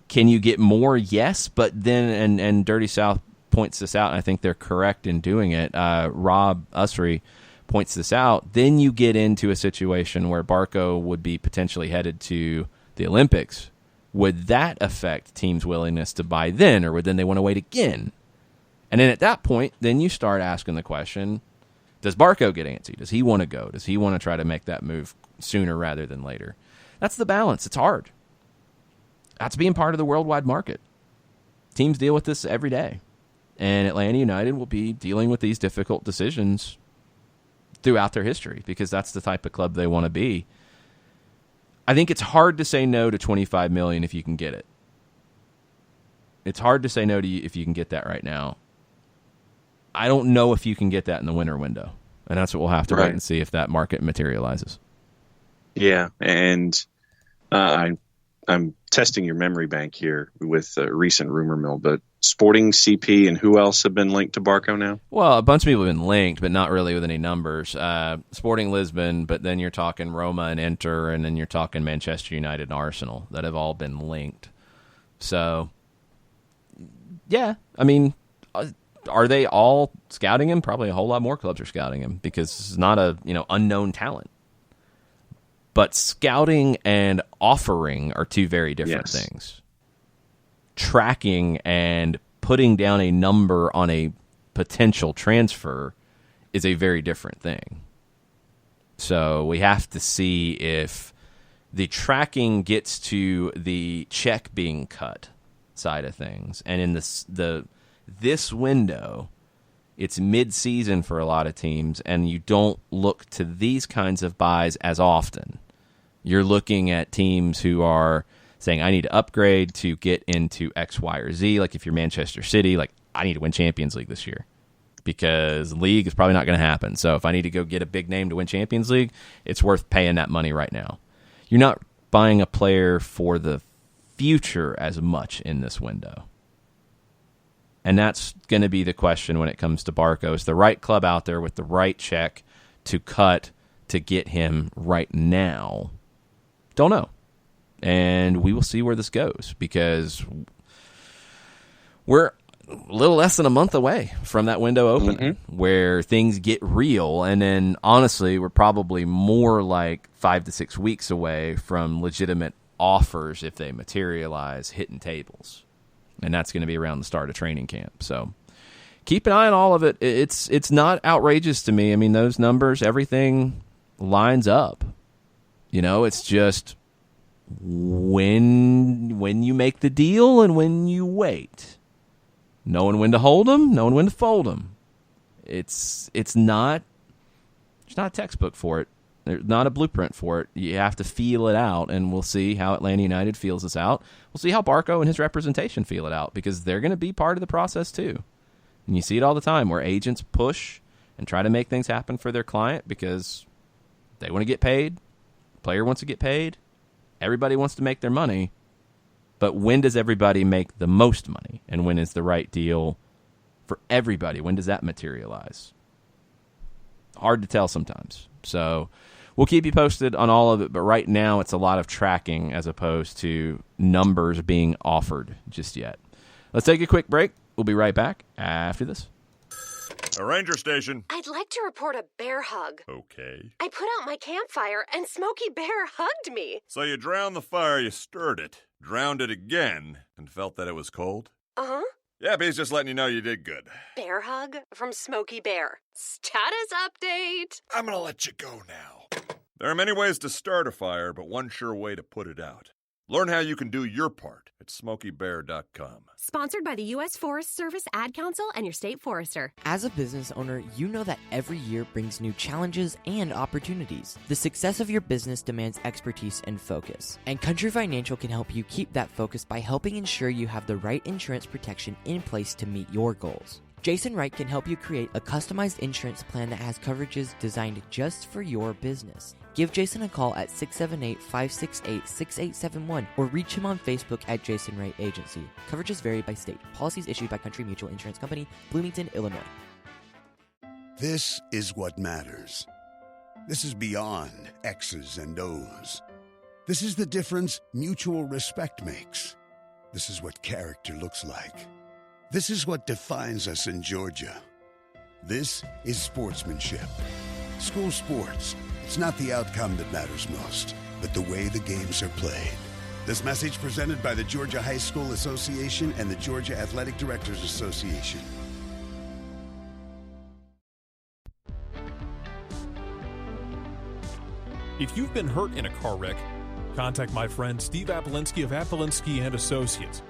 can you get more? Yes, but then, and Dirty South points this out, and I think they're correct in doing it. Rob Usry points this out. Then you get into a situation where Barco would be potentially headed to the Olympics. Would that affect teams' willingness to buy then, or would then they want to wait again? And then at that point, then you start asking the question, does Barco get antsy? Does he want to go? Does he want to try to make that move sooner rather than later? That's the balance. It's hard. That's being part of the worldwide market. Teams deal with this every day. And Atlanta United will be dealing with these difficult decisions throughout their history because that's the type of club they want to be. I think it's hard to say no to $25 million if you can get it. It's hard to say no to you if you can get that right now. I don't know if you can get that in the winter window. And that's what we'll have to wait and see if that market materializes. Yeah, and I'm testing your memory bank here with a recent rumor mill, but Sporting CP and who else have been linked to Barco now? Well, a bunch of people have been linked, but not really with any numbers. Sporting Lisbon, but then you're talking Roma and Inter, and then you're talking Manchester United and Arsenal that have all been linked. So, yeah, I mean, are they all scouting him? Probably a whole lot more clubs are scouting him because it's not a unknown talent. But scouting and offering are two very different things. Tracking and putting down a number on a potential transfer is a very different thing. So we have to see if the tracking gets to the check being cut side of things. And in this window, it's mid-season for a lot of teams, and you don't look to these kinds of buys as often. You're looking at teams who are saying, I need to upgrade to get into X, Y, or Z. Like if you're Manchester City, like I need to win Champions League this year because league is probably not going to happen. So if I need to go get a big name to win Champions League, it's worth paying that money right now. You're not buying a player for the future as much in this window. And that's going to be the question when it comes to Barco. Is the right club out there with the right check to cut to get him right now? Don't know. And we will see where this goes because we're a little less than a month away from that window opening where things get real. And then, honestly, we're probably more like 5 to 6 weeks away from legitimate offers if they materialize hitting tables. And that's going to be around the start of training camp. So keep an eye on all of it. It's not outrageous to me. I mean, those numbers, everything lines up. It's just when you make the deal and when you wait. Knowing when to hold them, knowing when to fold them. It's not a textbook for it. There's not a blueprint for it. You have to feel it out, and we'll see how Atlanta United feels this out. We'll see how Barco and his representation feel it out, because they're going to be part of the process too. And you see it all the time where agents push and try to make things happen for their client because they want to get paid. The player wants to get paid. Everybody wants to make their money. But when does everybody make the most money? And when is the right deal for everybody? When does that materialize? Hard to tell sometimes. So we'll keep you posted on all of it, but right now it's a lot of tracking as opposed to numbers being offered just yet. Let's take a quick break. We'll be right back after this. A ranger station. I'd like to report a bear hug. Okay. I put out my campfire and Smokey Bear hugged me. So you drowned the fire, you stirred it, drowned it again, and felt that it was cold? Uh-huh. Yep, he's just letting you know you did good. Bear hug from Smokey Bear. Status update. I'm gonna let you go now. There are many ways to start a fire, but one sure way to put it out. Learn how you can do your part at SmokeyBear.com. Sponsored by the U.S. Forest Service, Ad Council, and your state forester. As a business owner, you know that every year brings new challenges and opportunities. The success of your business demands expertise and focus. And Country Financial can help you keep that focus by helping ensure you have the right insurance protection in place to meet your goals. Jason Wright can help you create a customized insurance plan that has coverages designed just for your business. Give Jason a call at 678-568-6871 or reach him on Facebook at Jason Wright Agency. Coverages vary by state. Policies issued by Country Mutual Insurance Company, Bloomington, Illinois. This is what matters. This is beyond X's and O's. This is the difference mutual respect makes. This is what character looks like. This is what defines us in Georgia. This is sportsmanship. School sports. It's not the outcome that matters most, but the way the games are played. This message presented by the Georgia High School Association and the Georgia Athletic Directors Association. If you've been hurt in a car wreck, contact my friend Steve Apolinsky of Apolinsky and Associates.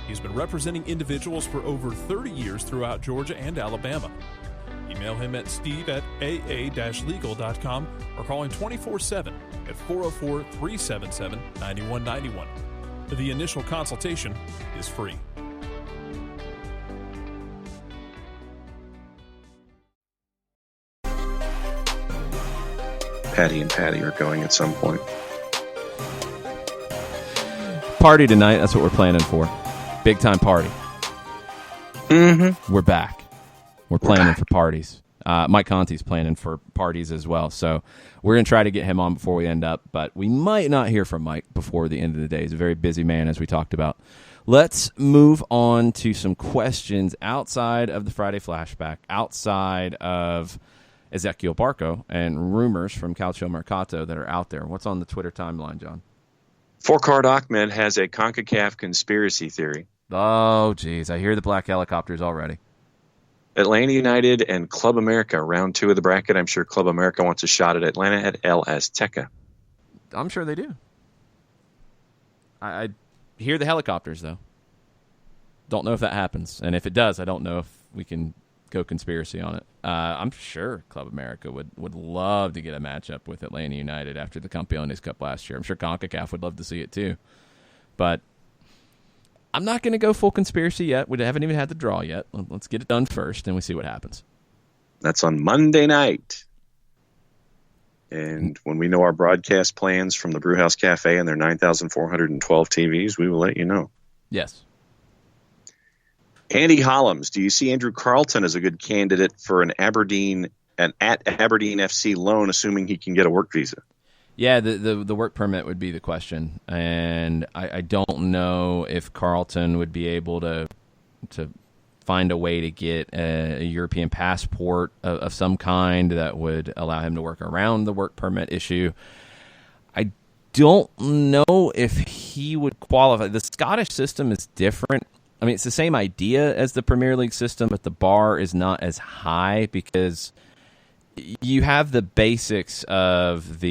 He's been representing individuals for over 30 years throughout Georgia and Alabama. Email him at steve@aa-legal.com or call him 24/7 at 404-377-9191. The initial consultation is free. Patty and Patty are going at some point. Party tonight. That's what we're planning for. Big time party. Mm-hmm. We're back. We're planning for parties. Mike Conti's planning for parties as well. So we're going to try to get him on before we end up, but we might not hear from Mike before the end of the day. He's a very busy man, as we talked about. Let's move on to some questions outside of the Friday flashback, outside of Ezequiel Barco and rumors from Calcio Mercato that are out there. What's on the Twitter timeline, John? Four-Card Ahmed has a CONCACAF conspiracy theory. Oh, geez. I hear the black helicopters already. Atlanta United and Club America, round 2 of the bracket. I'm sure Club America wants a shot at Atlanta at El Azteca. I'm sure they do. I hear the helicopters, though. Don't know if that happens. And if it does, I don't know if we can go conspiracy on it. I'm sure Club America would love to get a matchup with Atlanta United after the Campeones Cup last year. I'm sure CONCACAF would love to see it too. But I'm not going to go full conspiracy yet. We haven't even had the draw yet. Let's get it done first, and we see what happens. That's on Monday night. And when we know our broadcast plans from the Brewhouse Cafe and their 9,412 TVs, we will let you know. Yes. Andy Hollums, do you see Andrew Carlton as a good candidate for an at Aberdeen FC loan, assuming he can get a work visa? Yeah, the work permit would be the question, and I don't know if Carlton would be able to find a way to get a European passport of some kind that would allow him to work around the work permit issue. I don't know if he would qualify. The Scottish system is different. I mean, it's the same idea as the Premier League system, but the bar is not as high because you have the basics of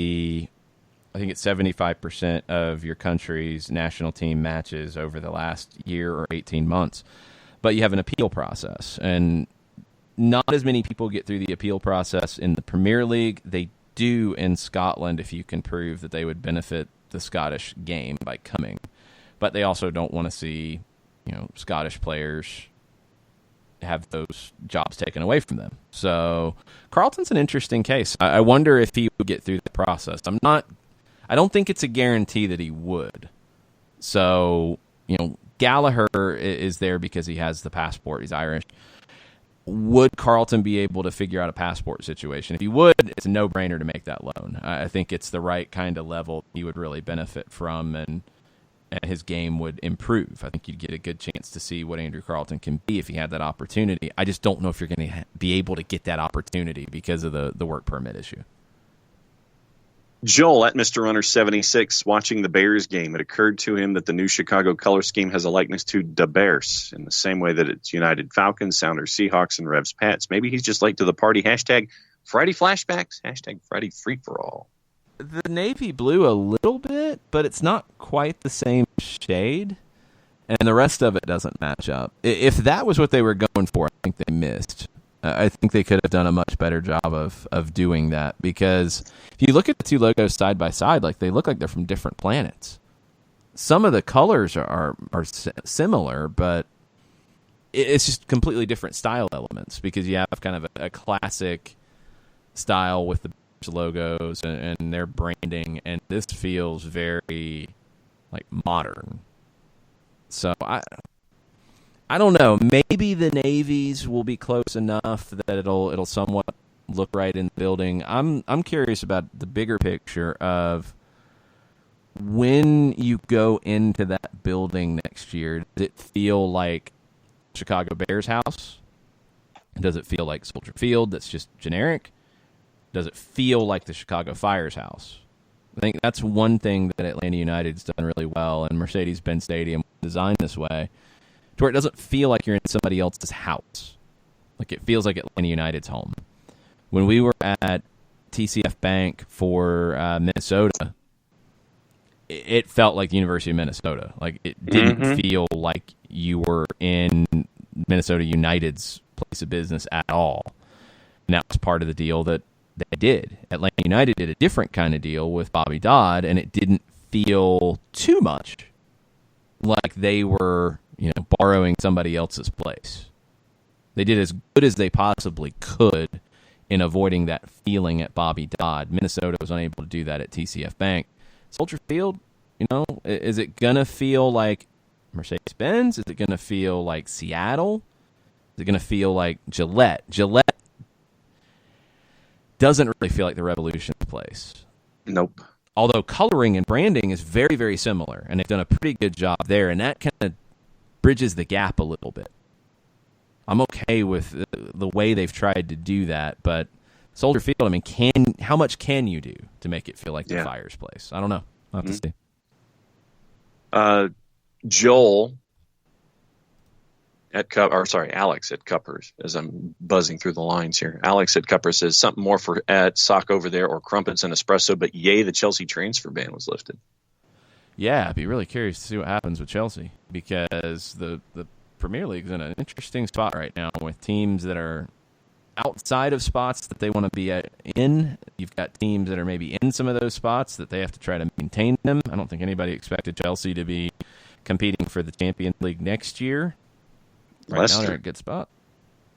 I think it's 75% of your country's national team matches over the last year or 18 months. But you have an appeal process. And not as many people get through the appeal process in the Premier League. They do in Scotland if you can prove that they would benefit the Scottish game by coming. But they also don't want to see, Scottish players have those jobs taken away from them. So Carlton's an interesting case. I wonder if he would get through the process. I don't think it's a guarantee that he would. So, Gallagher is there because he has the passport. He's Irish. Would Carlton be able to figure out a passport situation? If he would, it's a no-brainer to make that loan. I think it's the right kind of level he would really benefit from, and his game would improve. I think you'd get a good chance to see what Andrew Carlton can be if he had that opportunity. I just don't know if you're going to be able to get that opportunity because of the work permit issue. Joel at Mr. Runner 76 watching the Bears game. It occurred to him that the new Chicago color scheme has a likeness to the Bears in the same way that it's United Falcons, Sounders Seahawks, and Revs Pats. Maybe he's just late to the party. Hashtag Friday flashbacks. Hashtag Friday free for all. The navy blue a little bit, but it's not quite the same shade, and the rest of it doesn't match up. If that was what they were going for, I think they missed. I think they could have done a much better job of doing that, because if you look at the two logos side by side, they look like they're from different planets. Some of the colors are similar, but it's just completely different style elements, because you have kind of a classic style with the logos and their branding, and this feels very modern. So I don't know. Maybe the navies will be close enough that it'll somewhat look right in the building. I'm curious about the bigger picture of when you go into that building next year. Does it feel like Chicago Bears house? Does it feel like Soldier Field that's just generic? Does it feel like the Chicago Fire's house? I think that's one thing that Atlanta United's done really well, and Mercedes-Benz Stadium designed this way, to where it doesn't feel like you're in somebody else's house. It feels like Atlanta United's home. When we were at TCF Bank for Minnesota, it felt like the University of Minnesota. It didn't feel like you were in Minnesota United's place of business at all. And that was part of the deal that they did. Atlanta United did a different kind of deal with Bobby Dodd, and it didn't feel too much like they were, borrowing somebody else's place. They did as good as they possibly could in avoiding that feeling at Bobby Dodd. Minnesota was unable to do that at TCF Bank. Soldier Field, is it going to feel like Mercedes-Benz? Is it going to feel like Seattle? Is it going to feel like Gillette? Gillette doesn't really feel like the Revolution's place. Nope. Although coloring and branding is very, very similar, and they've done a pretty good job there, and that kind of bridges the gap a little bit. I'm okay with the way they've tried to do that, but Soldier Field, how much can you do to make it feel like the Fire's place? I don't know. I'll have to see. Joel at Alex at Cuppers, as I'm buzzing through the lines here. Alex at Cuppers says something more for at Sock over there, or crumpets and espresso, but yay, the Chelsea transfer ban was lifted. Yeah, I'd be really curious to see what happens with Chelsea, because the Premier League's in an interesting spot right now with teams that are outside of spots that they want to be in. You've got teams that are maybe in some of those spots that they have to try to maintain them. I don't think anybody expected Chelsea to be competing for the Champions League next year. Right now they're in a good spot.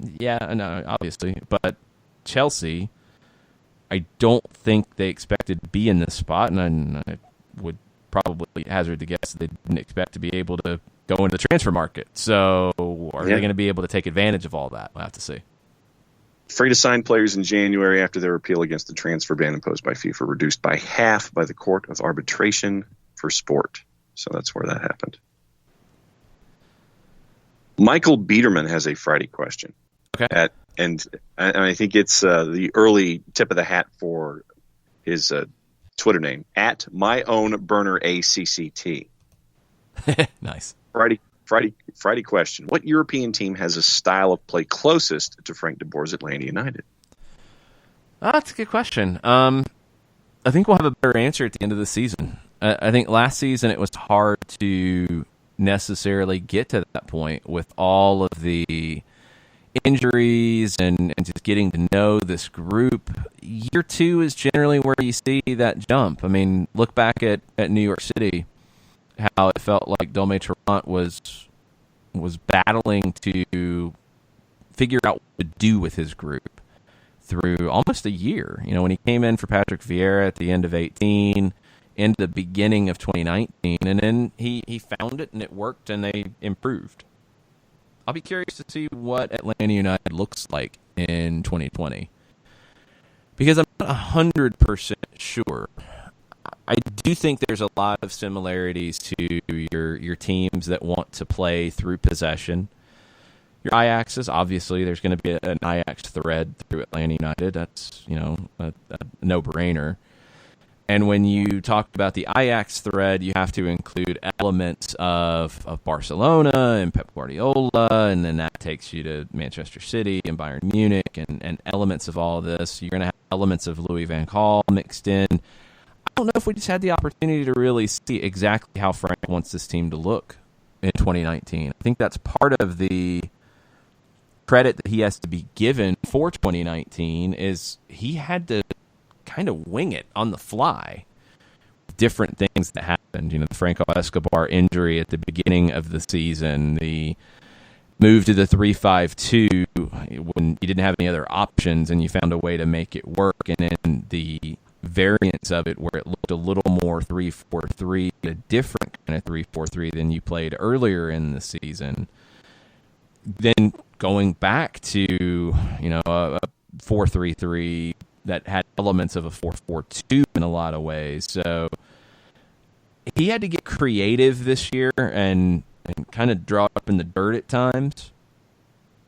Yeah, no, obviously. But Chelsea, I don't think they expected to be in this spot, and I would probably hazard to guess they didn't expect to be able to go into the transfer market. So are they going to be able to take advantage of all that? We'll have to see. Free to sign players in January after their appeal against the transfer ban imposed by FIFA reduced by half by the Court of Arbitration for Sport. So that's where that happened. Michael Biederman has a Friday question. Okay. And I think it's the early tip of the hat for his Twitter name, at my own burner ACCT. Nice. Friday question. What European team has a style of play closest to Frank de Boer's Atlanta United? That's a good question. I think we'll have a better answer at the end of the season. I think last season it was hard to necessarily get to that point with all of the injuries and just getting to know this group, year 2 is generally where you see that jump. I mean, look back at New York City, how it felt like Dome Tarrant was battling to figure out what to do with his group through almost a year. You know, when he came in for Patrick Vieira at the end of 18, into the beginning of 2019, and then he found it and it worked and they improved. I'll be curious to see what Atlanta United looks like in 2020, because I'm not 100% sure. I do think there's a lot of similarities to your teams that want to play through possession. Your Ajaxes, obviously, there's going to be an Ajax thread through Atlanta United. That's, a no-brainer. And when you talk about the Ajax thread, you have to include elements of Barcelona and Pep Guardiola, and then that takes you to Manchester City and Bayern Munich and elements of all of this. You're going to have elements of Louis van Gaal mixed in. I don't know if we just had the opportunity to really see exactly how Frank wants this team to look in 2019. I think that's part of the credit that he has to be given for 2019 is he had to kind of wing it on the fly. Different things that happened, the Franco Escobar injury at the beginning of the season, the move to the 3-5-2 when you didn't have any other options and you found a way to make it work, and then the variants of it where it looked a little more 3-4-3, a different kind of 3-4-3 than you played earlier in the season. Then going back to, a 4-3-3 that had elements of a 4-4-2 in a lot of ways. So he had to get creative this year and kind of draw up in the dirt at times.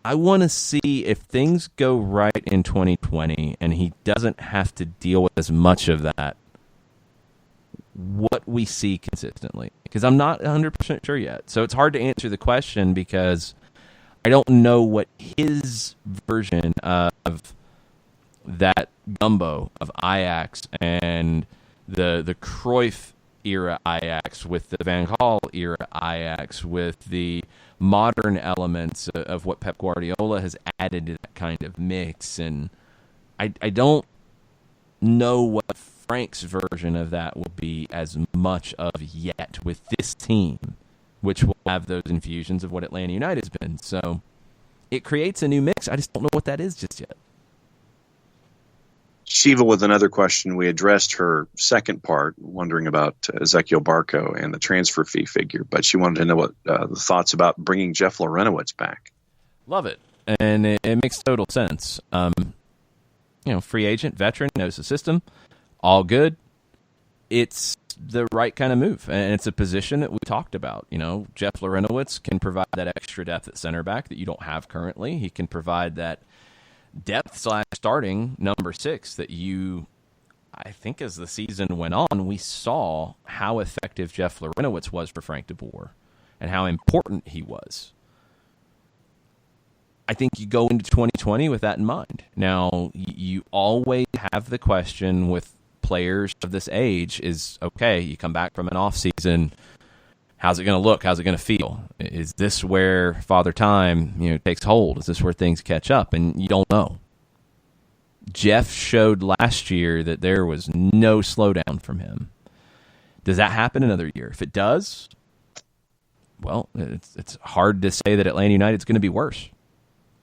I want to see if things go right in 2020 and he doesn't have to deal with as much of that, what we see consistently. Because I'm not 100% sure yet. So it's hard to answer the question because I don't know what his version of that gumbo of Ajax and the Cruyff era Ajax with the Van Gaal era Ajax with the modern elements of what Pep Guardiola has added to that kind of mix. And I don't know what Frank's version of that will be as much of yet with this team, which will have those infusions of what Atlanta United has been. So it creates a new mix. I just don't know what that is just yet. Shiva with another question. We addressed her second part, wondering about Ezequiel Barco and the transfer fee figure, but she wanted to know what the thoughts about bringing Jeff Lorenowitz back. Love it. And it makes total sense. Free agent, veteran, knows the system, all good. It's the right kind of move, and it's a position that we talked about. Jeff Lorenowitz can provide that extra depth at center back that you don't have currently. He can provide that depth / starting number 6 that I think as the season went on, we saw how effective Jeff Lorenowitz was for Frank de Boer and how important he was. I think you go into 2020 with that in mind. Now, you always have the question with players of this age is, okay, you come back from an off season, how's it going to look? How's it going to feel? Is this where Father Time, takes hold? Is this where things catch up? And you don't know. Jeff showed last year that there was no slowdown from him. Does that happen another year? If it does, well, it's hard to say that Atlanta United's going to be worse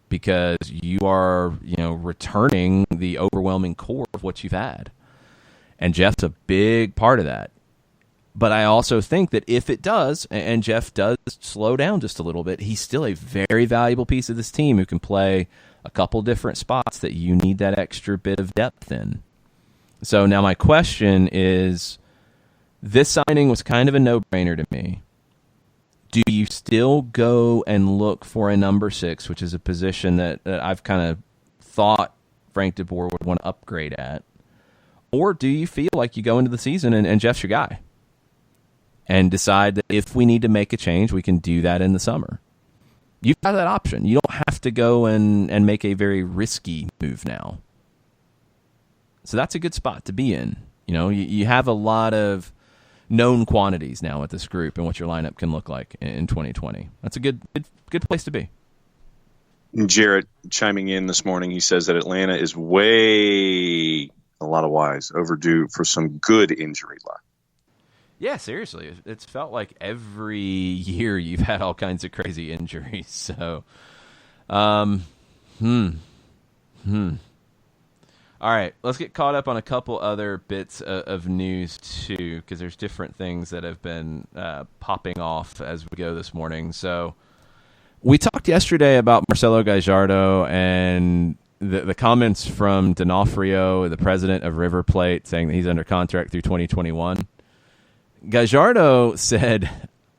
because you are, returning the overwhelming core of what you've had. And Jeff's a big part of that. But I also think that if it does, and Jeff does slow down just a little bit, he's still a very valuable piece of this team who can play a couple different spots that you need that extra bit of depth in. So now my question is, this signing was kind of a no-brainer to me. Do you still go and look for a number 6, which is a position that I've kind of thought Frank de Boer would want to upgrade at? Or do you feel like you go into the season and Jeff's your guy? And decide that if we need to make a change, we can do that in the summer. You've got that option. You don't have to go and make a very risky move now. So that's a good spot to be in. You have a lot of known quantities now with this group and what your lineup can look like in 2020. That's a good place to be. Jarrett chiming in this morning, he says that Atlanta is way, a lot of Y's, overdue for some good injury luck. Yeah, seriously. It's felt like every year you've had all kinds of crazy injuries. So, All right, let's get caught up on a couple other bits of news, too, because there's different things that have been popping off as we go this morning. So we talked yesterday about Marcelo Gallardo and the comments from D'Onofrio, the president of River Plate, saying that he's under contract through 2021. Gallardo said,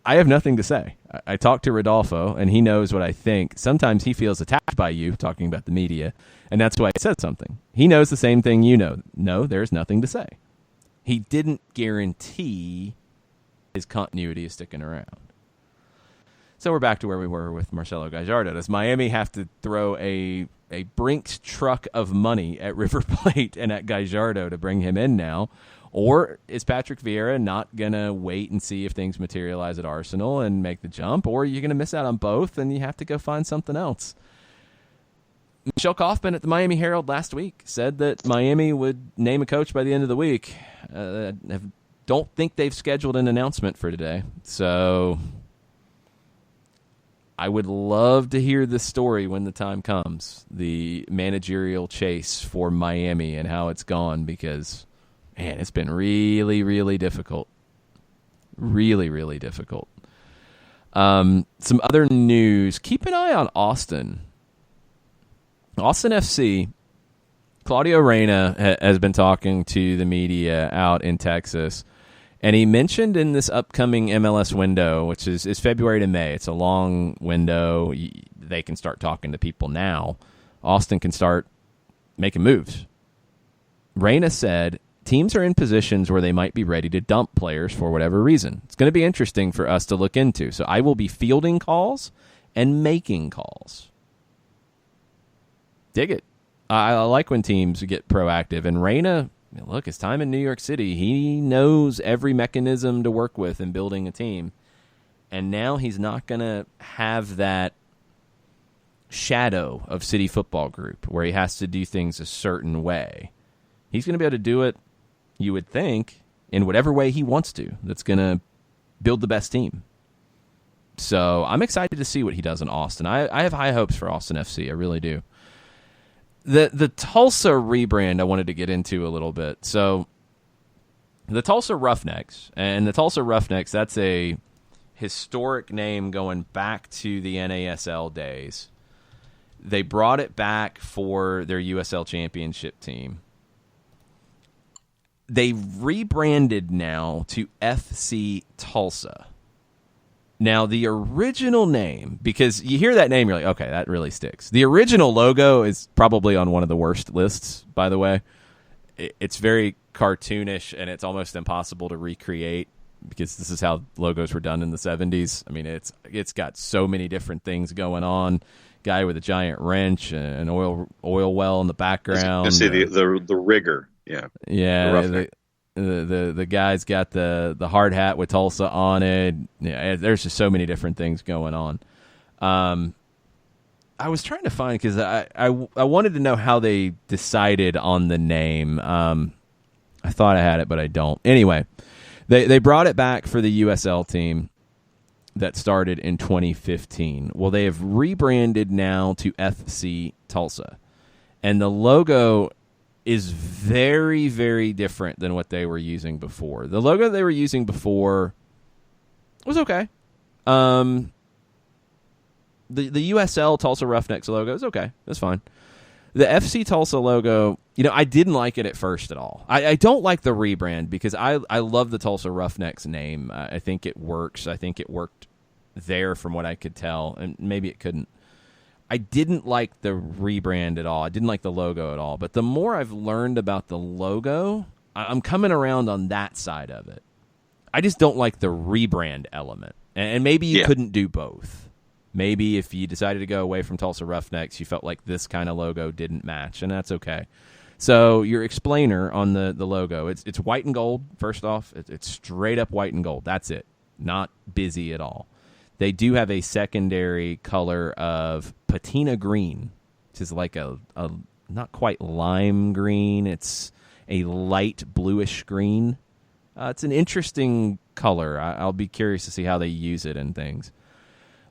I have nothing to say. I talked to Rodolfo, and he knows what I think. Sometimes he feels attacked by you, talking about the media, and that's why he said something. He knows the same thing you know. No, there's nothing to say. He didn't guarantee his continuity is sticking around. So we're back to where we were with Marcelo Gallardo. Does Miami have to throw a Brinks truck of money at River Plate and at Gallardo to bring him in now? Or is Patrick Vieira not going to wait and see if things materialize at Arsenal and make the jump? Or are you going to miss out on both and you have to go find something else? Michelle Kaufman at the Miami Herald last week said that Miami would name a coach by the end of the week. Don't think they've scheduled an announcement for today. So I would love to hear this story when the time comes, the managerial chase for Miami and how it's gone, because man, it's been really, really difficult. Really, really difficult. Some other news. Keep an eye on Austin. Austin FC. Claudio Reyna has been talking to the media out in Texas, and he mentioned in this upcoming MLS window, which is February to May. It's a long window. They can start talking to people now. Austin can start making moves. Reyna said, teams are in positions where they might be ready to dump players for whatever reason. It's going to be interesting for us to look into. So I will be fielding calls and making calls. Dig it. I like when teams get proactive. And Reyna, look, his time in New York City, he knows every mechanism to work with in building a team. And now he's not going to have that shadow of City Football Group where he has to do things a certain way. He's going to be able to do it, you would think, in whatever way he wants to. That's going to build the best team. So I'm excited to see what he does in Austin. I have high hopes for Austin FC. I really do. The Tulsa rebrand I wanted to get into a little bit. So the Tulsa Roughnecks, and the Tulsa Roughnecks, that's a historic name going back to the NASL days. They brought it back for their USL championship team. They rebranded now to FC Tulsa. Now, the original name, because you hear that name, you're like, okay, that really sticks. The original logo is probably on one of the worst lists, by the way. It's very cartoonish, and it's almost impossible to recreate because this is how logos were done in the 70s. I mean, it's got so many different things going on. Guy with a giant wrench, an oil well in the background. See the rigger. Yeah. Yeah. The guy's got the hard hat with Tulsa on it. Yeah, there's just so many different things going on. I was trying to find, because I wanted to know how they decided on the name. I thought I had it, but I don't. Anyway, they brought it back for the USL team that started in 2015. Well, they have rebranded now to FC Tulsa, and the logo is very, very different than what they were using before. The logo they were using before was okay. The USL Tulsa Roughnecks logo is okay. That's fine. The FC Tulsa logo, I didn't like it at first at all. I don't like the rebrand because I love the Tulsa Roughnecks name. I think it works. I think it worked there from what I could tell, and maybe it couldn't. I didn't like the rebrand at all. I didn't like the logo at all. But the more I've learned about the logo, I'm coming around on that side of it. I just don't like the rebrand element. And maybe you couldn't do both. Maybe if you decided to go away from Tulsa Roughnecks, you felt like this kind of logo didn't match, and that's okay. So your explainer on the logo, it's white and gold, first off. It's straight up white and gold. That's it. Not busy at all. They do have a secondary color of patina green, which is like a not quite lime green. It's a light bluish green. It's an interesting color. I'll be curious to see how they use it and things.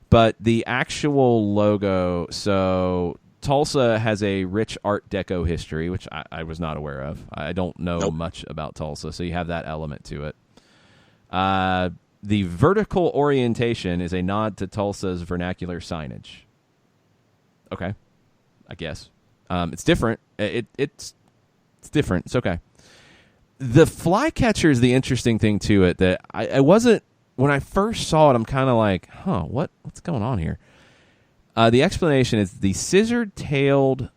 But the actual logo, so Tulsa has a rich Art Deco history, which I was not aware of. I don't know much about Tulsa, so you have that element to it. The vertical orientation is a nod to Tulsa's vernacular signage. Okay, I guess. It's different. It's different. It's okay. The flycatcher is the interesting thing to it that I wasn't, when I first saw it, I'm kind of like, what's going on here? The explanation is the scissor-tailed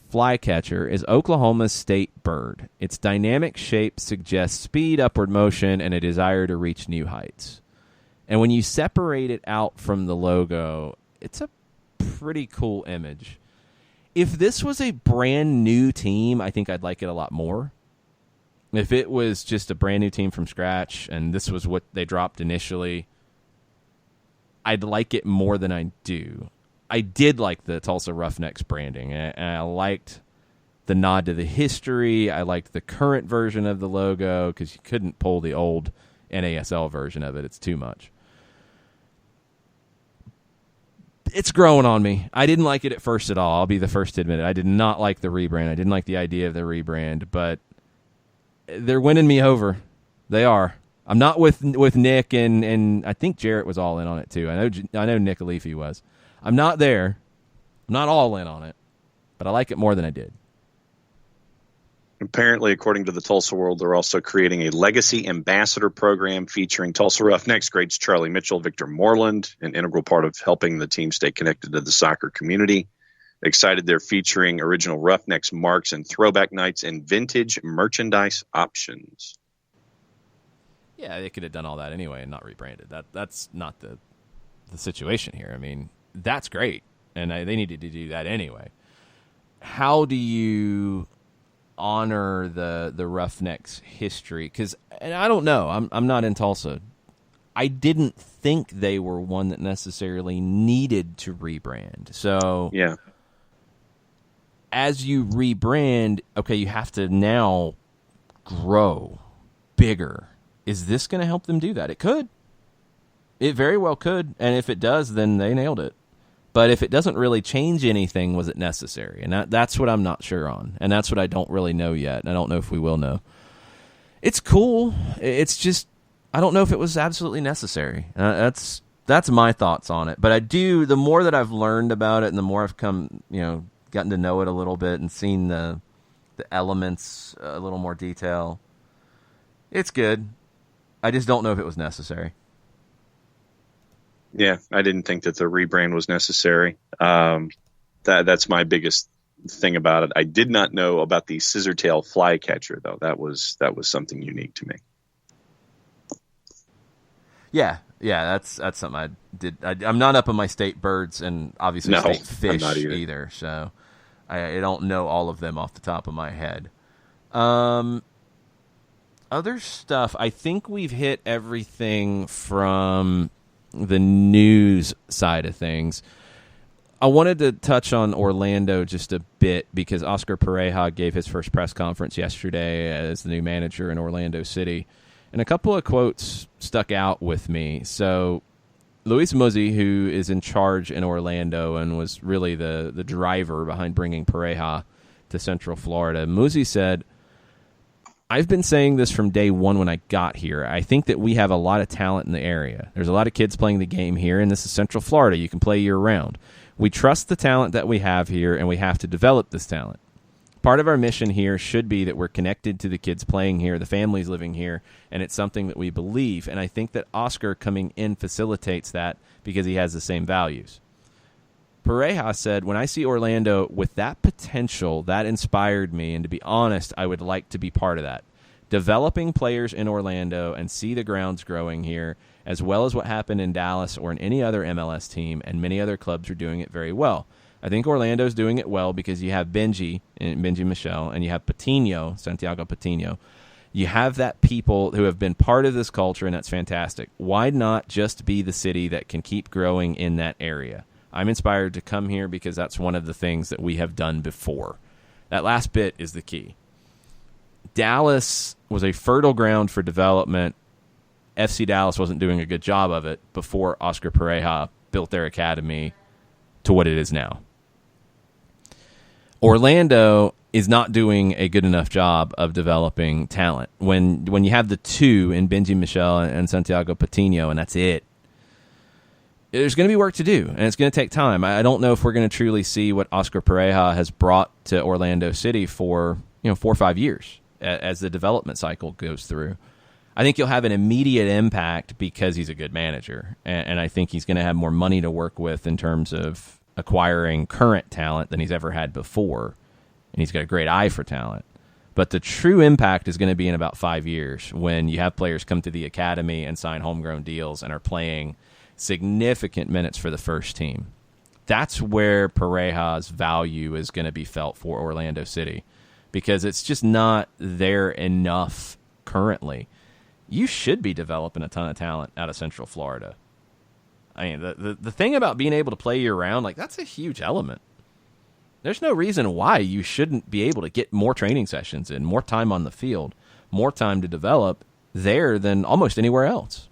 flycatcher is Oklahoma's state bird. Its dynamic shape suggests speed, upward motion, and a desire to reach new heights. And when you separate it out from the logo, it's a pretty cool image. If this was a brand new team, I think I'd like it a lot more. If it was just a brand new team from scratch and this was what they dropped initially, I'd like it more than I do. I did like the Tulsa Roughnecks branding, and I liked the nod to the history. I liked the current version of the logo because you couldn't pull the old NASL version of it. It's too much. It's growing on me. I didn't like it at first at all. I'll be the first to admit it. I did not like the rebrand. I didn't like the idea of the rebrand, but they're winning me over. They are. I'm not with Nick, and I think Jarrett was all in on it too. I know Nick Alifi was. I'm not there. I'm not all in on it, but I like it more than I did. Apparently, according to the Tulsa World, they're also creating a legacy ambassador program featuring Tulsa Roughnecks greats Charlie Mitchell, Victor Moreland, an integral part of helping the team stay connected to the soccer community. Excited they're featuring original Roughnecks marks and throwback nights and vintage merchandise options. Yeah, they could have done all that anyway and not rebranded. That's not the situation here. I mean, that's great, and they needed to do that anyway. How do you honor the Roughnecks history? Because, and I don't know, I'm not in Tulsa. I didn't think they were one that necessarily needed to rebrand. So yeah, as you rebrand, okay, you have to now grow bigger. Is this going to help them do that? It could. It very well could, and if it does, then they nailed it. But if it doesn't really change anything, was it necessary? And that's what I'm not sure on, and that's what I don't really know yet, and I don't know if we will know. It's cool. It's just I don't know if it was absolutely necessary. That's my thoughts on it. But I do, the more that I've learned about it, and the more I've gotten to know it a little bit and seen the elements a little more detail, it's good. I just don't know if it was necessary. Yeah, I didn't think that the rebrand was necessary. That's my biggest thing about it. I did not know about the scissor tail flycatcher, though. That was something unique to me. Yeah, that's something I did. I'm not up on my state birds and obviously state fish either, so I don't know all of them off the top of my head. Other stuff, I think we've hit everything from the news side of things. I wanted to touch on Orlando just a bit because Oscar Pareja gave his first press conference yesterday as the new manager in Orlando City, and a couple of quotes stuck out with me. So Luis Muzzi, who is in charge in Orlando and was really the driver behind bringing Pareja to Central Florida, Muzzi said, "I've been saying this from day one when I got here. I think that we have a lot of talent in the area. There's a lot of kids playing the game here, and this is Central Florida. You can play year-round. We trust the talent that we have here, and we have to develop this talent. Part of our mission here should be that we're connected to the kids playing here, the families living here, and it's something that we believe. And I think that Oscar coming in facilitates that because he has the same values." Pareja said, "When I see Orlando with that potential, that inspired me, and to be honest, I would like to be part of that. Developing players in Orlando and see the grounds growing here, as well as what happened in Dallas or in any other MLS team, and many other clubs are doing it very well. I think Orlando's doing it well because you have Benji Michel, and you have Santiago Patino, You have that people who have been part of this culture, and that's fantastic. Why not just be the city that can keep growing in that area? I'm inspired to come here because that's one of the things that we have done before. That last bit is the key. Dallas was a fertile ground for development. FC Dallas wasn't doing a good job of it before Oscar Pereja built their academy to what it is now. Orlando is not doing a good enough job of developing talent. When you have the two in Benji Michel and Santiago Patino, and that's it, there's going to be work to do, and it's going to take time. I don't know if we're going to truly see what Oscar Pereja has brought to Orlando City for 4 or 5 years as the development cycle goes through. I think he'll have an immediate impact because he's a good manager, and I think he's going to have more money to work with in terms of acquiring current talent than he's ever had before, and he's got a great eye for talent. But the true impact is going to be in about 5 years when you have players come to the academy and sign homegrown deals and are playing significant minutes for the first team. That's where Pareja's value is going to be felt for Orlando City, because it's just not there enough currently. You should be developing a ton of talent out of Central Florida. I mean, the thing about being able to play year-round, like, that's a huge element. There's no reason why you shouldn't be able to get more training sessions in, more time on the field, more time to develop there than almost anywhere else.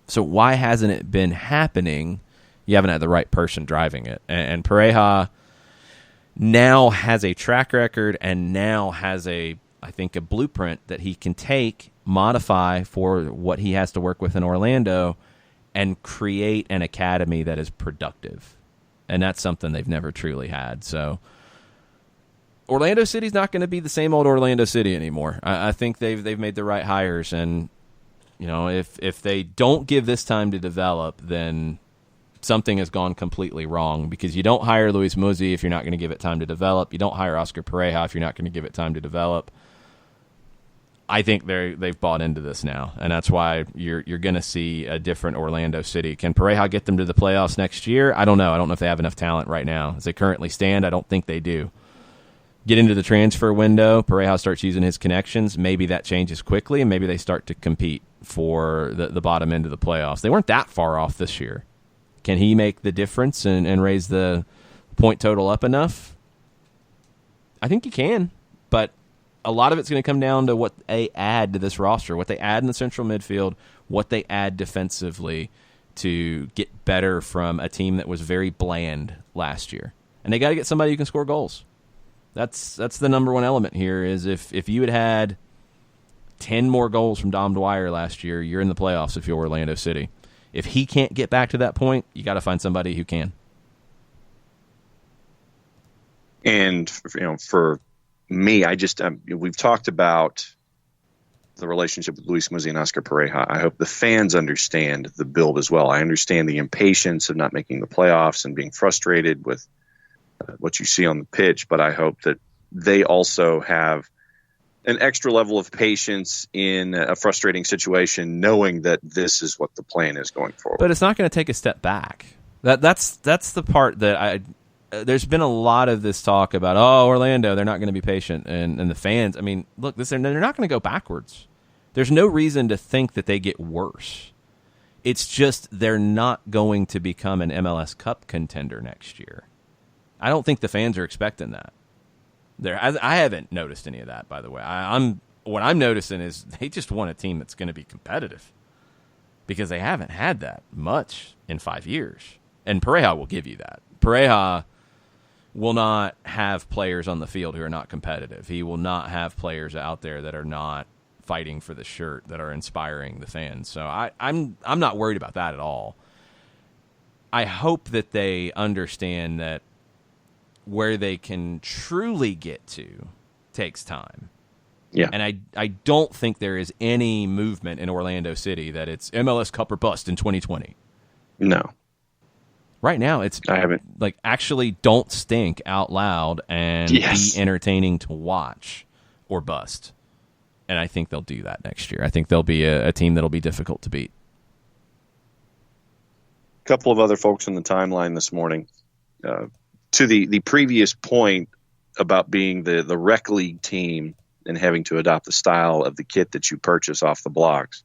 So why hasn't it been happening? You haven't had the right person driving it. And Pareja now has a track record and now has I think a blueprint that he can take, modify for what he has to work with in Orlando, and create an academy that is productive. And that's something they've never truly had. So Orlando City's not going to be the same old Orlando City anymore. I think they've made the right hires, and if they don't give this time to develop, then something has gone completely wrong, because you don't hire Luis Muzzi if you're not going to give it time to develop. You don't hire Oscar Pereja if you're not going to give it time to develop. I think they've bought into this now, and that's why you're going to see a different Orlando City. Can Pereja get them to the playoffs next year? I don't know. I don't know if they have enough talent right now. As they currently stand, I don't think they do. Get into the transfer window, Pereja starts using his connections. Maybe that changes quickly, and maybe they start to compete for the bottom end of the playoffs. They weren't that far off this year. Can he make the difference and raise the point total up enough? I think he can, but a lot of it's going to come down to what they add to this roster, what they add in the central midfield, what they add defensively to get better from a team that was very bland last year. And they got to get somebody who can score goals. That's the number one element here, is if you had 10 more goals from Dom Dwyer last year, you're in the playoffs if you're Orlando City. If he can't get back to that point, you got to find somebody who can. And for me, I just we've talked about the relationship with Luis Muzzi and Oscar Pereja. I hope the fans understand the build as well. I understand the impatience of not making the playoffs and being frustrated with what you see on the pitch, but I hope that they also have an extra level of patience in a frustrating situation, knowing that this is what the plan is going forward. But it's not going to take a step back. That's the part that there's been a lot of this talk about, Orlando, they're not going to be patient. And the fans, I mean, look, they're not going to go backwards. There's no reason to think that they get worse. It's just they're not going to become an MLS Cup contender next year. I don't think the fans are expecting that. I haven't noticed any of that, by the way. What I'm noticing is they just want a team that's going to be competitive, because they haven't had that much in 5 years. And Pereja will give you that. Pereja will not have players on the field who are not competitive. He will not have players out there that are not fighting for the shirt, that are inspiring the fans. So I'm not worried about that at all. I hope that they understand that where they can truly get to takes time. Yeah. And I don't think there is any movement in Orlando City that it's MLS Cup or bust in 2020. No. Right now, it's like actually don't stink out loud and be entertaining to watch or bust. And I think they'll do that next year. I think they'll be a team that'll be difficult to beat. A couple of other folks on the timeline this morning. To the previous point about being the rec league team and having to adopt the style of the kit that you purchase off the blocks.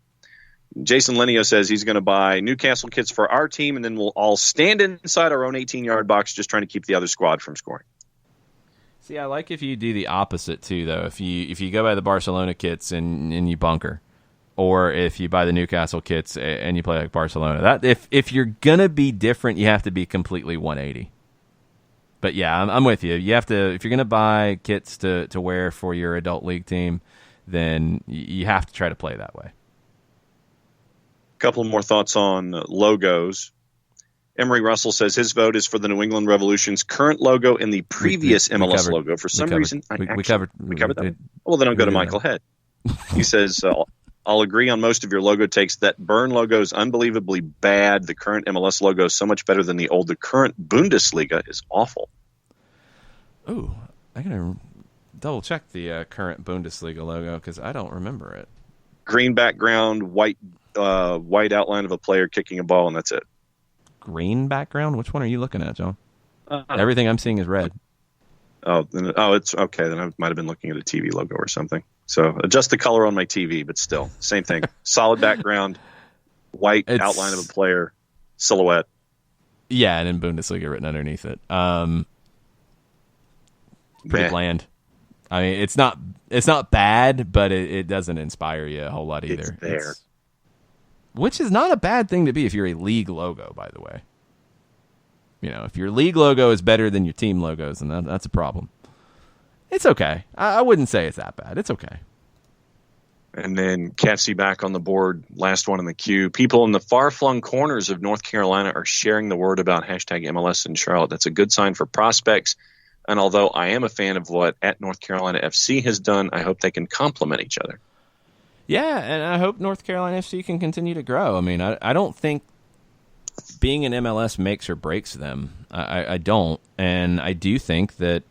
Jason Lineo says he's going to buy Newcastle kits for our team, and then we'll all stand inside our own 18-yard box just trying to keep the other squad from scoring. See, I like if you do the opposite too, though. If you go by the Barcelona kits and you bunker, or if you buy the Newcastle kits and you play like Barcelona. That if you're gonna be different, you have to be completely 180. But yeah, I'm with you. You have to, if you're gonna buy kits to wear for your adult league team, then you have to try to play that way. A couple more thoughts on logos. Emery Russell says his vote is for the New England Revolution's current logo and the previous MLS logo. For some reason, we covered that. Well, then I'll go to Michael Head. He says, I'll agree on most of your logo takes. That burn logo is unbelievably bad. The current MLS logo is so much better than the old. The current Bundesliga is awful. Ooh, I gotta double check the current Bundesliga logo because I don't remember it. Green background, white outline of a player kicking a ball, and that's it. Green background? Which one are you looking at, John? Everything I'm seeing is red. It's okay. Then I might have been looking at a TV logo or something. So adjust the color on my TV, but still, same thing. Solid background, white outline of a player, silhouette. Yeah, and then Bundesliga written underneath it. Pretty bland. I mean, it's not bad, but it doesn't inspire you a whole lot either. It's there. Which is not a bad thing to be if you're a league logo, by the way. You know, if your league logo is better than your team logos, then that's a problem. It's okay. I wouldn't say it's that bad. It's okay. And then Catsy back on the board, last one in the queue. People in the far-flung corners of North Carolina are sharing the word about hashtag MLS in Charlotte. That's a good sign for prospects. And although I am a fan of what at North Carolina FC has done, I hope they can complement each other. Yeah, and I hope North Carolina FC can continue to grow. I mean, I don't think being in MLS makes or breaks them. I don't. And I do think that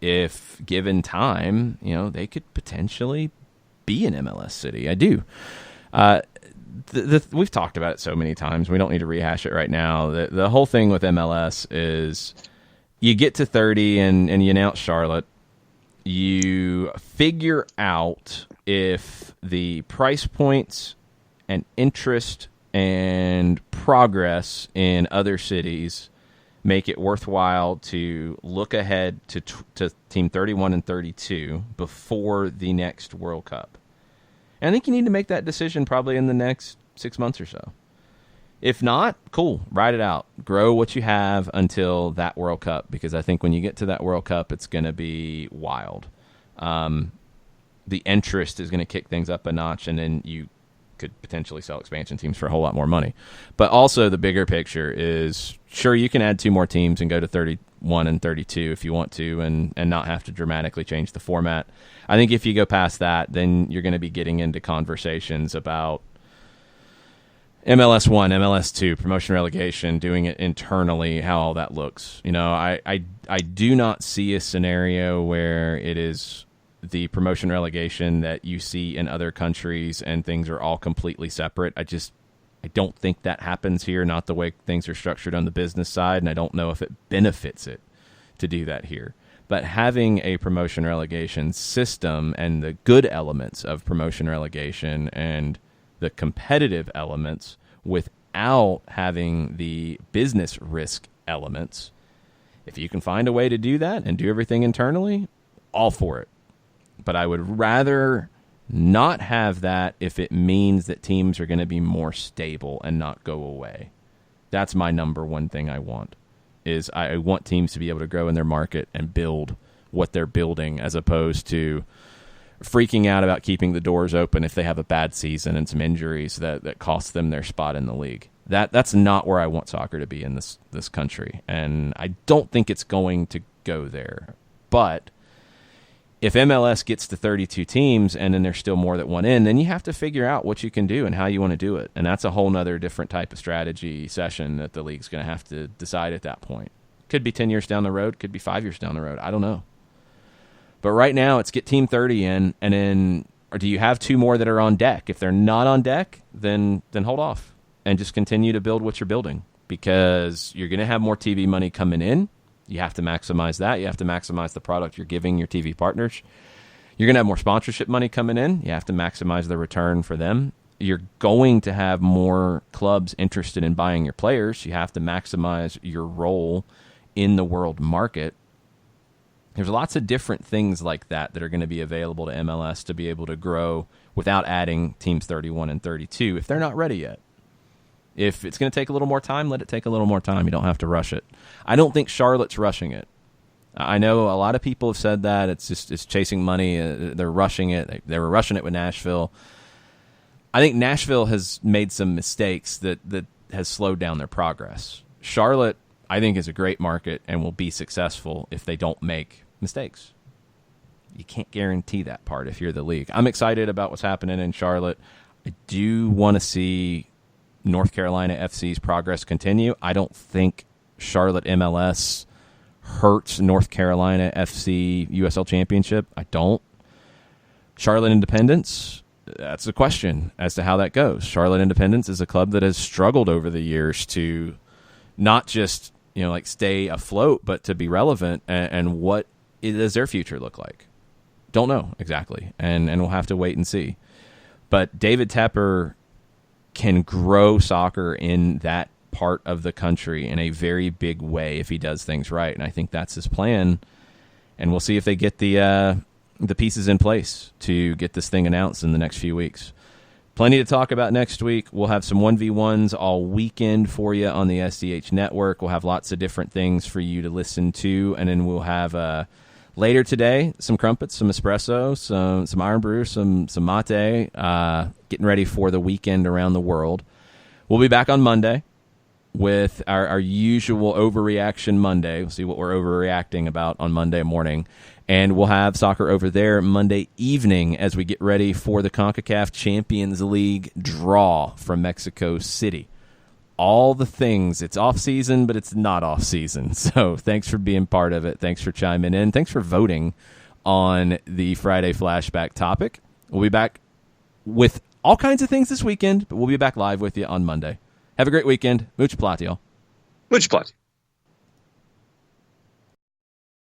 if given time, you know, they could potentially be an MLS city. I do. We've talked about it so many times. We don't need to rehash it right now. The whole thing with MLS is you get to 30 and you announce Charlotte. You figure out if the price points and interest and progress in other cities make it worthwhile to look ahead to Team 31 and 32 before the next World Cup. And I think you need to make that decision probably in the next 6 months or so. If not, cool, ride it out. Grow what you have until that World Cup, because I think when you get to that World Cup, it's going to be wild. The interest is going to kick things up a notch, and then you could potentially sell expansion teams for a whole lot more money. But also the bigger picture is, sure, you can add 2 more teams and go to 31 and 32 if you want to, and not have to dramatically change the format. I think if you go past that, then you're going to be getting into conversations about MLS 1, MLS 2, promotion relegation, doing it internally, how all that looks. You know, I do not see a scenario where it is the promotion relegation that you see in other countries and things are all completely separate. I don't think that happens here, not the way things are structured on the business side, and I don't know if it benefits it to do that here. But having a promotion relegation system and the good elements of promotion relegation and the competitive elements without having the business risk elements, if you can find a way to do that and do everything internally, all for it. But I would rather not have that if it means that teams are going to be more stable and not go away. That's my number one thing I want, is I want teams to be able to grow in their market and build what they're building, as opposed to freaking out about keeping the doors open if they have a bad season and some injuries that cost them their spot in the league. That's not where I want soccer to be in this country, and I don't think it's going to go there. But if MLS gets to 32 teams and then there's still more that want in, then you have to figure out what you can do and how you want to do it. And that's a whole nother different type of strategy session that the league's going to have to decide at that point. Could be 10 years down the road, could be 5 years down the road. I don't know. But right now, it's get Team 30 in, and then, or do you have 2 more that are on deck? If they're not on deck, then hold off and just continue to build what you're building, because you're going to have more TV money coming in. You have to maximize that. You have to maximize the product you're giving your TV partners. You're going to have more sponsorship money coming in. You have to maximize the return for them. You're going to have more clubs interested in buying your players. You have to maximize your role in the world market. There's lots of different things like that are going to be available to MLS to be able to grow without adding teams 31 and 32 if they're not ready yet. If it's going to take a little more time, let it take a little more time. You don't have to rush it. I don't think Charlotte's rushing it. I know a lot of people have said that. It's chasing money. They're rushing it. They were rushing it with Nashville. I think Nashville has made some mistakes that has slowed down their progress. Charlotte, I think, is a great market and will be successful if they don't make mistakes. You can't guarantee that part if you're the league. I'm excited about what's happening in Charlotte. I do want to see North Carolina FC's progress continue. I don't think Charlotte MLS hurts North Carolina FC USL Championship. I don't. Charlotte Independence, that's a question as to how that goes. Charlotte Independence is a club that has struggled over the years to not just stay afloat, but to be relevant. And what does their future look like? Don't know exactly, and we'll have to wait and see. But David Tepper can grow soccer in that part of the country in a very big way if he does things right, and I think that's his plan. And we'll see if they get the pieces in place to get this thing announced in the next few weeks. Plenty to talk about next week. We'll have some 1v1s all weekend for you on the SDH network. We'll have lots of different things for you to listen to, and then we'll have later today some crumpets, some espresso, some iron brew, some mate, getting ready for the weekend around the world. We'll be back on Monday with our usual Overreaction Monday. We'll see what we're overreacting about on Monday morning. And we'll have soccer over there Monday evening as we get ready for the CONCACAF Champions League draw from Mexico City. All the things. It's off-season, but it's not off-season. So thanks for being part of it. Thanks for chiming in. Thanks for voting on the Friday Flashback topic. We'll be back with all kinds of things this weekend, but we'll be back live with you on Monday. Have a great weekend. Mucho plati, y'all. Mucho plati.